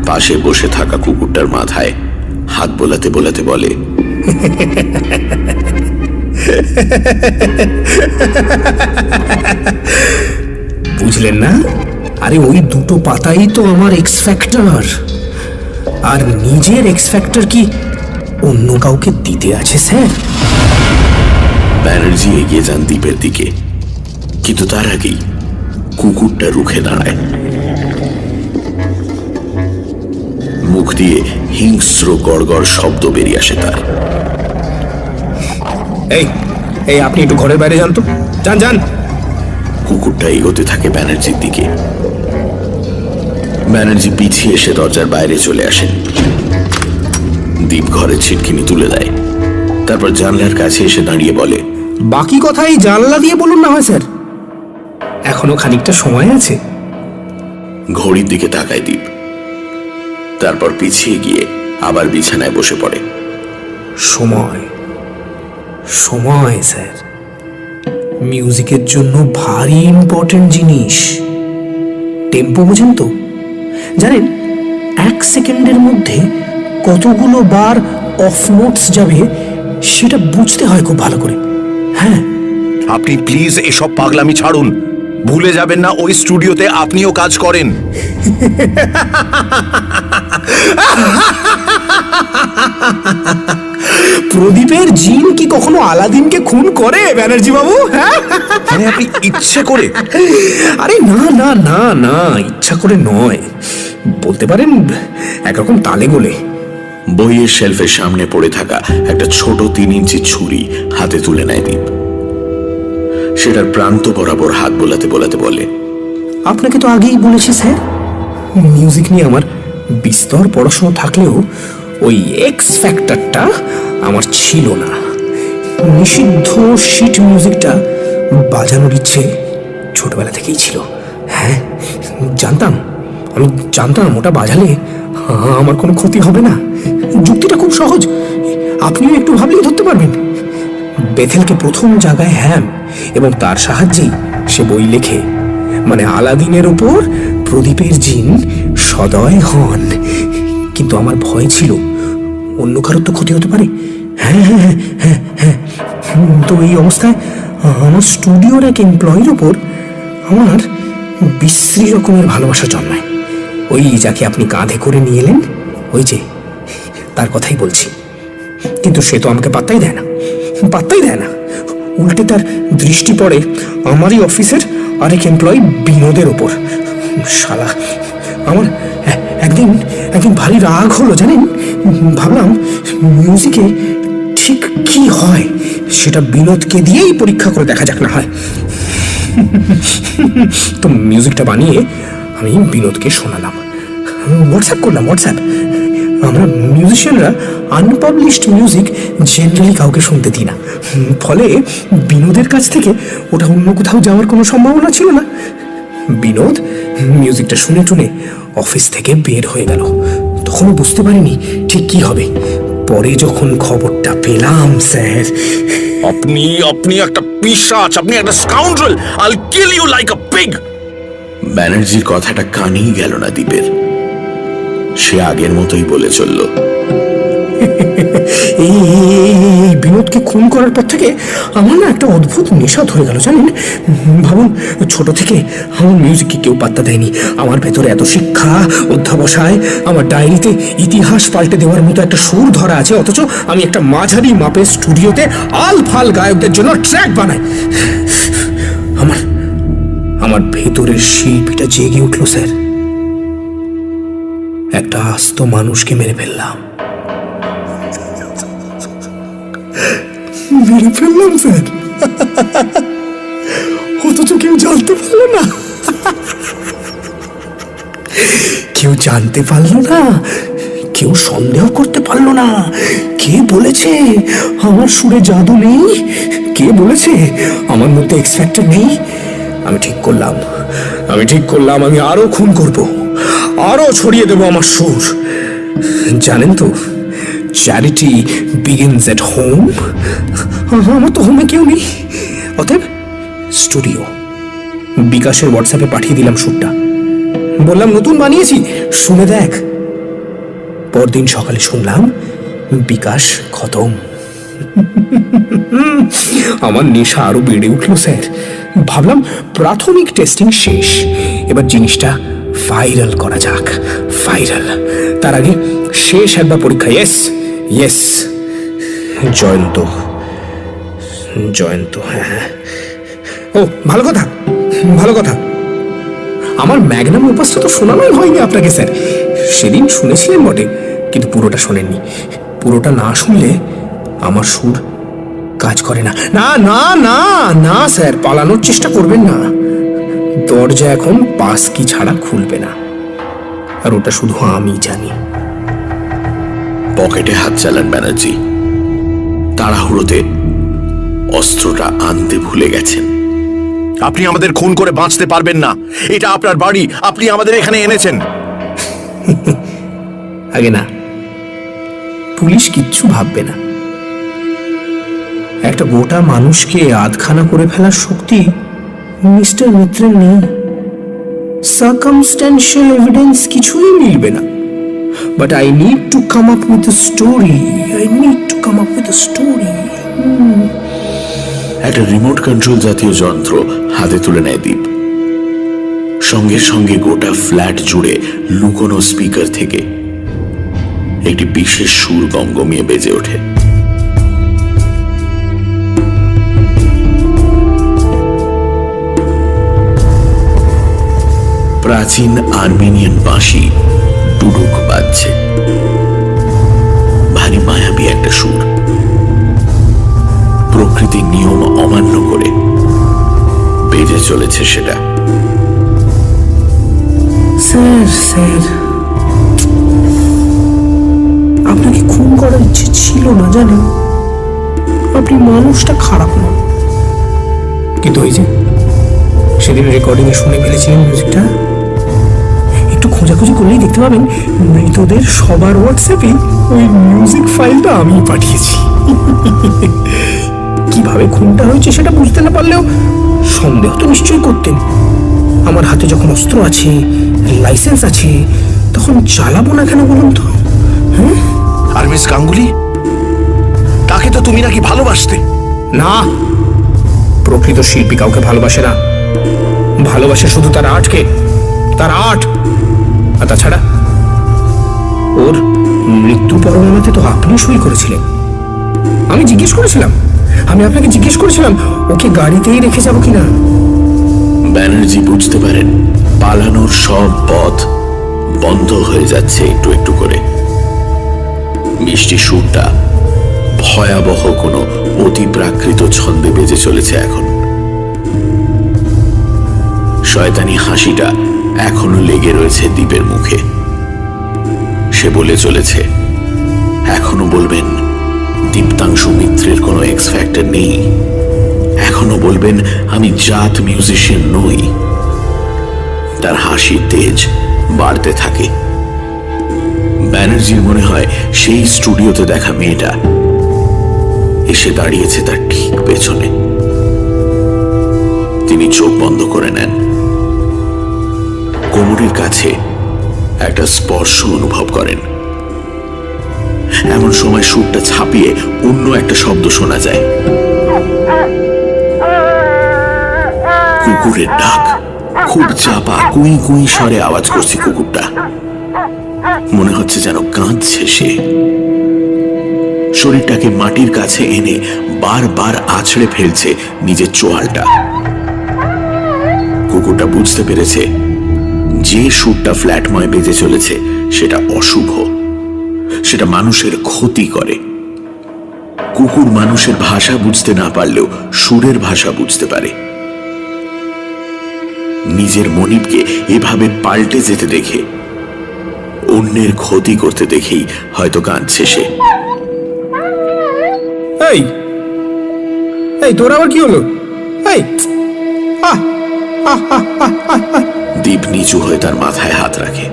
পাশে বসে থাকা কুকুরটার মাথায় হাত বোলাতে বোলাতে বলে, বুঝলেন না? আরে ওই দুটো পাতাই তো আমার এক্স ফ্যাক্টর। আর নিজের এক্স ফ্যাক্টর কি অন্য কাউকে দিতে আছে স্যার? ব্যানার্জি এগিয়ে যান দীপের দিকে, কিন্তু তার আগেই কুকুরটা রুখে দাঁড়ায়। মুখ দিয়ে হিংস্র গড়গড় শব্দ বেরিয়ে আসে তার। এই আপনি একটু ঘরের বাইরে যান তো, যান। কুকুরটা এগোতে থাকে ব্যানার্জির দিকে। ব্যানার্জি পিছিয়ে এসে দরজার বাইরে চলে আসেন। দীপ ঘরের ছিটকিনি তুলে দেয়। তারপর জানলার কাছে এসে দাঁড়িয়ে বলে, বাকি কথা এই জানলা দিয়ে বলুন না হয় স্যার, এখনো খানিকটা সময় আছে। ঘড়ির দিকে তাকায় দীপ। তারপর পিছিয়ে গিয়ে আবার বিছানায় বসে পড়ে। সময় স্যার মিউজিকের জন্য ভারী ইম্পর্টেন্ট জিনিস। টেম্পো বোঝেন তো? জানেন 1 সেকেন্ডের মধ্যে কতগুলো বার অফ নোটস যাবে সেটা বুঝতে হয় খুব ভালো করে। হ্যাঁ, আপনি প্লিজ এসব পাগলামি ছাড়ুন। ভুলে যাবেন না ওই স্টুডিওতে আপনিও কাজ করেন। প্রদীপের জিন কি কখনো আলাদিনকে খুন করে ব্যানার্জি বাবু? হ্যাঁ, মানে আপনি ইচ্ছে করে? আরে না না না না, ইচ্ছা করে নয়, বলতে পারেন একরকম তালে গোলে। বইয়ের শেলফের সামনে পড়ে থাকা একটা ছোট 3 ইঞ্চি ছুরি হাতে তুলে নেয় দীপ। সেটার প্রান্ত বরাবর হাত বোলাতে বোলাতে বলে, আপনাকে তো আগেই বলেছি স্যার, মিউজিক নিয়ে আমার বিস্তর পড়াশোনা থাকলেও ওই এক্স ফ্যাক্টরটা আমার ছিল না। নিষিদ্ধ শিট মিউজিকটা বাজানোর ইচ্ছে ছোটবেলা থেকেই ছিল। হ্যাঁ, জানতাম, আমি জানতাম ওটা বাজালে আমার কোনো ক্ষতি হবে না। যুক্তিটা খুব সহজ, আপনিও একটু ভাবলেই ধরতে পারবেন। বেথেলকে প্রথম জায়গায় হ্যাম এবং তার সাহায্যেই সে বই লেখে, মানে আলাদিনের ওপর প্রদীপের জিন সদয় হন। কিন্তু আমার ভয় ছিল অন্য কারোর তো ক্ষতি হতে পারে। হ্যাঁ হ্যাঁ হ্যাঁ হ্যাঁ, তো এই অবস্থায় আমার স্টুডিওর এক এমপ্লয়ির ওপর আমার বিশ্রী রকমের ভালোবাসা জন্মায়। ওই যাকে আপনি কাঁধে করে নিয়ে এলেন, ওই যে তার কথাই বলছি। কিন্তু সে তো আমাকে পাত্তাই দেয় না, পাত্তাই দেয় না। উল্টে তার দৃষ্টি পড়ে আমারই অফিসের আরেক এমপ্লয়ি বিনোদের ওপর। শালা, আমার একদিন ভারী রাগ হলো জানেন। ভাবলাম মিউজিকে ঠিক কি হয় সেটা বিনোদকে দিয়েই পরীক্ষা করে দেখা যাক না হয়। তো মিউজিকটা বানিয়ে আমি বিনোদকে শোনালাম, হোয়াটসঅ্যাপ করলাম। হোয়াটসঅ্যাপ, আমরা মিউজিশিয়ানরা আনপাবলিশড মিউজিক জেনারেলি কাউকে শুনতে দিই না, ফলে বিনোদের কাছ থেকে ওটা অন্য কোথাও যাওয়ার কোনো সম্ভাবনা ছিল না। বিনোদ মিউজিকটা শুনে টুনে অফিস থেকে বের হয়ে গেল। তখনও বুঝতে পারিনি ঠিক কি হবে। পরে যখন খবরটা পেলাম স্যার, আপনি আপনি একটা পিশাচ, আপনি একটা scoundrel, I'll kill you like a pig. ব্যানার্জির কথাটা কানেই গেল না দীপের। সে আগের মতোই বলে চলল, এই বিনোদকে খুন করার পর থেকে আমার না একটা অদ্ভুত নেশা ধরে গেল জানেন। ভাবুন, ছোট থেকে আমার মিউজিককে কেউ পাত্তা দেয়নি। আমার ভেতরে এত শিক্ষা, অধ্যাবসায়, আমার ডায়েরিতে ইতিহাস পাল্টে দেওয়ার মতো একটা সুর ধরা আছে, অথচ আমি একটা মাঝারি মাপের স্টুডিওতে আলফাল গায়কদের জন্য ট্র্যাক বানাই। আমার ভেতরের শিল্পীটা জেগে উঠল স্যার। একটা আস্ত মানুষকে মেরে ফেললাম, স্যার, অথচ কেউ জানতে পারলো না। কেউ জানতে পারলো না, কেউ সন্দেহ করতে পারলো না। কে বলেছে আমার সুরে জাদু নেই? কে বলেছে আমার মধ্যে এক্স ফ্যাক্টর নেই? আমি ঠিক করলাম আমি আরো খুন করব, আরো ছড়িয়ে দেব আমার সুর। জানেন তো, চ্যারিটি বিগিনস এট হোম। আমার তো হোমে কেউ নেই, অতএব স্টুডিও। বিকাশের হোয়াটসঅ্যাপে পাঠিয়ে দিলাম সুরটা, বললাম নতুন বানিয়েছি, শুনে দেখ। পরদিন সকালে শুনলাম বিকাশ খতম। আমার নেশা আরো বেড়ে উঠল স্যার। ভাবলাম প্রাথমিক টেস্টিং শেষ, এবার জিনিসটা ভাইরাল করা যাক। ভাইরাল, তার আগে শেষ একবার পরীক্ষা। ইয়েস, জয়ন্ত, হ্যাঁ। ও ভালো কথা, আমার ম্যাগনাম ওপাসটা তো শোনানোই হয়নি আপনাকে স্যার। সেদিন শুনেছিলেন বটে, কিন্তু পুরোটা শোনেননি। পুরোটা না শুনলে আমার সুর কাজ করে না। না না না না স্যার, পালানোর চেষ্টা করবেন না। দরজা এখন পাস কি ছাড়া খুলবে না, আর ওটা শুধু আমি জানি। পকেটে হাত চালান ব্যানার্জি। তাড়াহুড়োতে অস্ত্রটা আনতে ভুলে গেছেন। আপনি আমাদের খুন করে বাঁচতে পারবেন না, এটা আপনার বাড়ি, আপনি আমাদের এখানে এনেছেন। আগে না, পুলিশ কিচ্ছু ভাববে না। একটা গোটা মানুষকে আধখানা করে ফেলার শক্তি মিস্টার মিত্রের নেই। সার্কামস্ট্যান্সিয়াল এভিডেন্স কিছুই মিলবে না। But I need to come up with a story. একটা রিমোট কন্ট্রোল জাতীয় যন্ত্র হাতে তুলে নেয় দীপ। সঙ্গে সঙ্গে গোটা ফ্ল্যাট জুড়ে লুকোনো স্পিকার থেকে একটি বিশেষ সুর গমগমিয়ে বেজে ওঠে। প্রাচীন আর্মেনিয়ান বাঁশি ডুডুক বাজছে। ভারী মায়াবী একটা সুর, প্রকৃতির নিয়ম অমান্য করে বেজে চলেছে সেটা। স্যার আপনাকে খুন করার ইচ্ছে ছিল না জানেন, আপনি মানুষটা খারাপ না, কিন্তু ওই যে সেদিন রেকর্ডিং এ শুনে ফেলেছিলেন মিউজিকটা, একটু খোঁজাখুঁজি করলেই দেখতে পাবেন মৃতদের সবার হোয়াটসঅ্যাপে ওই মিউজিক ফাইলটা আমি পাঠিয়েছি। কিভাবে খুনটা হয়েছে সেটা বুঝতে না পারলেও সন্দেহ তো নিশ্চয়ই করতেন। আমার হাতে যখন অস্ত্র আছে, লাইসেন্স আছে, তখন চালাবো না কেন বলুন তো? হ্যাঁ, আর মিস গাঙ্গুলি, তাকে তো তুমি নাকি ভালোবাসতে? না, প্রকৃত শিল্পী কাউকে ভালোবাসে না, ভালোবাসে শুধু তার আর্টকে, তার আর্ট। আর তাছাড়া ওর মৃত্যু পরোয়ানাতে তো আপনি সই করেছিলেন। আমি আপনাকে জিজ্ঞেস করেছিলাম ওকে গাড়িতেই রেখে যাবো কিনা। ব্যানার্জি বুঝতে পারেন পালানোর সব পথ বন্ধ হয়ে যাচ্ছে একটু একটু করে। মিষ্টি সুরটা ভয়াবহ কোনো অতি প্রাকৃত ছন্দে বেজে চলেছে এখন। শয়তানি হাসিটা এখনো লেগে রয়েছে দ্বীপের মুখে। সে বলে চলেছে, এখনো বলবেন দীপ্তাংশু মিত্রের কোনো এক্স ফ্যাক্টর নেই, এখনো বলবেন আমি জাত মিউজিশিয়ান নই। তার হাসির তেজ বাড়তে থাকে। ব্যানার্জির মনে হয় সেই স্টুডিওতে দেখা মেয়েটা এসে দাঁড়িয়েছে তার ঠিক পেছনে। তিনি চোখ বন্ধ করে নেন। কোমরের কাছে একটা স্পর্শ অনুভব করেন। এমন সময় সুরটা ছাপিয়ে অন্য একটা শব্দ শোনা যায়, কুকুরের ডাক। খুব চাপা কুই কুই স্বরে আওয়াজ করছে কুকুরটা। মনে হচ্ছে যেন কাঁদছে সে। শরীরটাকে মাটির কাছে এনে বারবার আছড়ে ফেলছে নিজের চোয়ালটা। কুকুরটা বুঝতে পেরেছে যে সুরটা ফ্ল্যাটময় বেজে চলেছে সেটা অশুভ, সেটা মানুষের ক্ষতি করে। কুকুর মানুষের ভাষা বুঝতে না পারলেও সুরের ভাষা বুঝতে পারে। নিজের মনিবকে এভাবে পাল্টে যেতে দেখে, অন্যের ক্ষতি করতে দেখেই হয়তো কাঁদছে সে। এই তোর আবার কি হলো? দীপ নিচু হয়ে তার মাথায় হাত রাখে।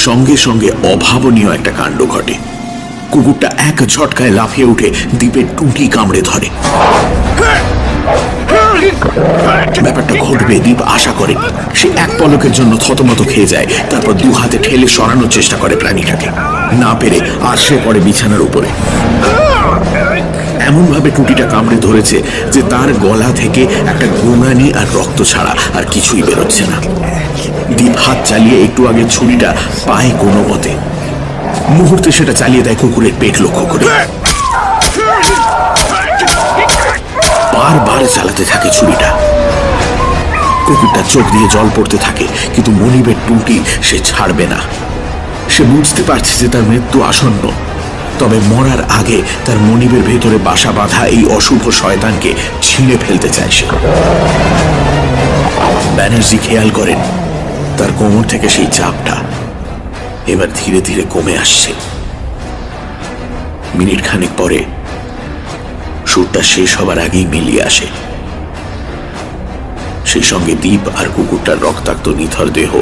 সঙ্গে সঙ্গে অভাবনীয় একটা কাণ্ড ঘটে। কুকুরটা এক ঝটকায় লাফিয়ে উঠে দীপের টুটি কামড়ে ধরে। ব্যাপারটা ঘটবে দীপ আশা করে। সে এক পলকের জন্য থতমত খেয়ে যায়, তারপর দু হাতে ঠেলে সরানোর চেষ্টা করে প্রাণীটাকে। না পেরে আছড়ে পড়ে বিছানার উপরে। এমন ভাবে টুটিটা কামড়ে ধরেছে যে তার গলা থেকে একটা গোঙানি আর রক্ত ছাড়া আর কিছুই বেরোচ্ছে না। দীপ হাত চালিয়ে একটু আগে ছুরিটা পায় কোনো মতে। মুহূর্তে সেটা চালিয়ে দেয় কুকুরের পেট লক্ষ্য করে। বারবার চালাতে থাকে ছুরিটা। কুকুরটা চোখ দিয়ে জল পড়তে থাকে, কিন্তু মনিবের টুটি সে ছাড়বে না। সে বুঝতে পারছে যে তার মৃত্যু আসন্ন, তবে মরার আগে তার মনিবের ভেতরে বাসা বাঁধা এই অশুভ শয়তানকে ছিঁড়ে ফেলতে চায় সে। ব্যানার্জি খেয়াল করেন তার কোমর থেকে সেই চাপটা এবার ধীরে ধীরে কমে আসছে। মিনিট খানেক পরে সুরটা শেষ হবার আগেই মিলিয়ে আসে। সেই সঙ্গে দ্বীপ আর কুকুরটার রক্তাক্ত নিথর দেহ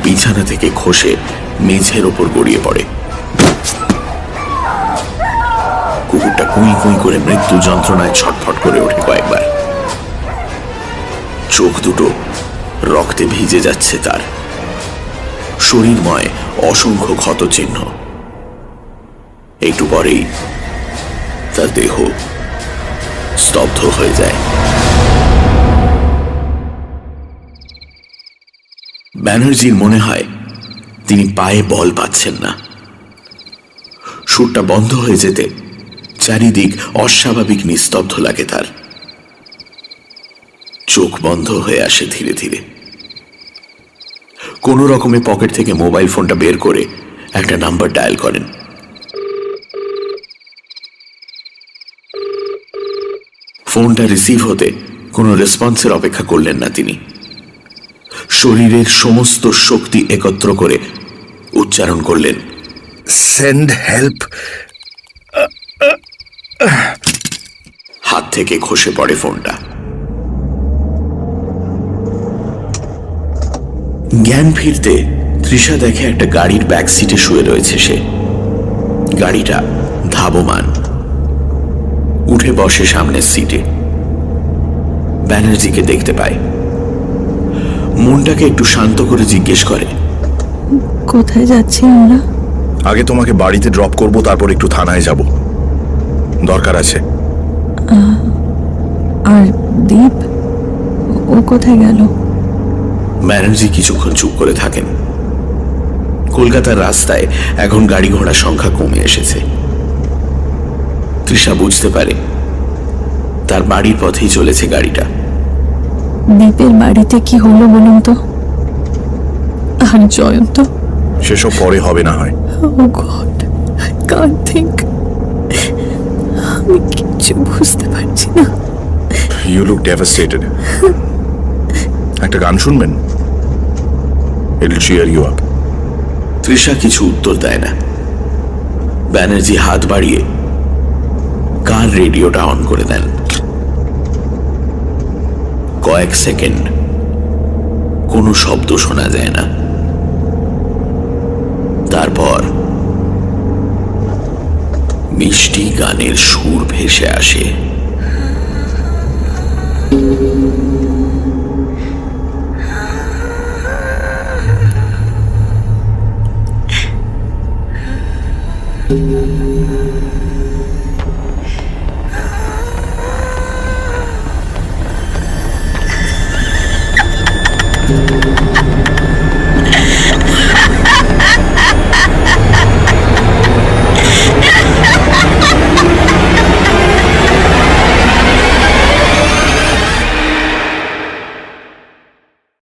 বিছানা থেকে খসে মেঝের ওপর গড়িয়ে পড়ে। কুকুরটা কুই কুই করে মৃত্যু যন্ত্রণায় ছটফট করে ওঠে কয়েকবার। চোখ দুটো রক্তে ভিজে যাচ্ছে তার। শরীরময় অসংখ্য ক্ষত চিহ্ন। একটু পরেই তার দেহ স্তব্ধ হয়ে যায়। ব্যানার্জির মনে হয় তিনি পায়ে বল পাচ্ছেন না। সুরটা বন্ধ হয়ে যেতে চারিদিক অস্বাভাবিক নিস্তব্ধ লাগে তার। চোখ বন্ধ হয়ে আসে ধীরে ধীরে। কোনো রকমে পকেট থেকে মোবাইল ফোনটা বের করে একটা নাম্বার ডায়াল করেন। ফোনটা রিসিভ হতে কোনো রেসপন্সের অপেক্ষা করলেন না তিনি। শরীরের সমস্ত শক্তি একত্র করে উচ্চারণ করলেন, সেন্ড হেল্প। হাত থেকে খসে পড়ে ফোনটা। জ্ঞান ফিরতে তৃষা দেখে একটা গাড়ির ব্যাক সিটে শুয়ে রয়েছে সে। গাড়িটা ধাবমান। উঠে বসে সামনের সিটে। ব্যানার্জিকে দেখতে পায়। মনটাকে একটু শান্ত করে জিজ্ঞেস করে, কোথায় যাচ্ছি আমরা? আগে তোমাকে বাড়িতে ড্রপ করব, তারপর একটু থানায় যাব, দরকার আছে। আর দীপ, ও কোথায় গেল? ব্যানার্জি কিছুক্ষণ চুপ করে থাকেন। কলকাতার রাস্তায় এখন গাড়ি ঘোড়ার সংখ্যা কমে এসেছে। তৃষা বুঝতে পারে তার বাড়ির পথেই চলেছে গাড়িটা। দীপের বাড়িতে কি হলো বলুন তো? আর জয়ন্ত? সেসব পরে হবে না হয়। Oh God, I can't think. আমি কিচ্ছু বুঝতে পারছি না। You look devastated. একটা গান শুনবেন? ইট'll cheer you up. তৃষা কিছু উত্তর দেয় না। ব্যানার্জি হাত বাড়িয়ে কার রেডিওটা অন করে দেন। কয়েক সেকেন্ড কোনো শব্দ শোনা যায় না। তারপর মিষ্টি গানের সুর ভেসে আসে।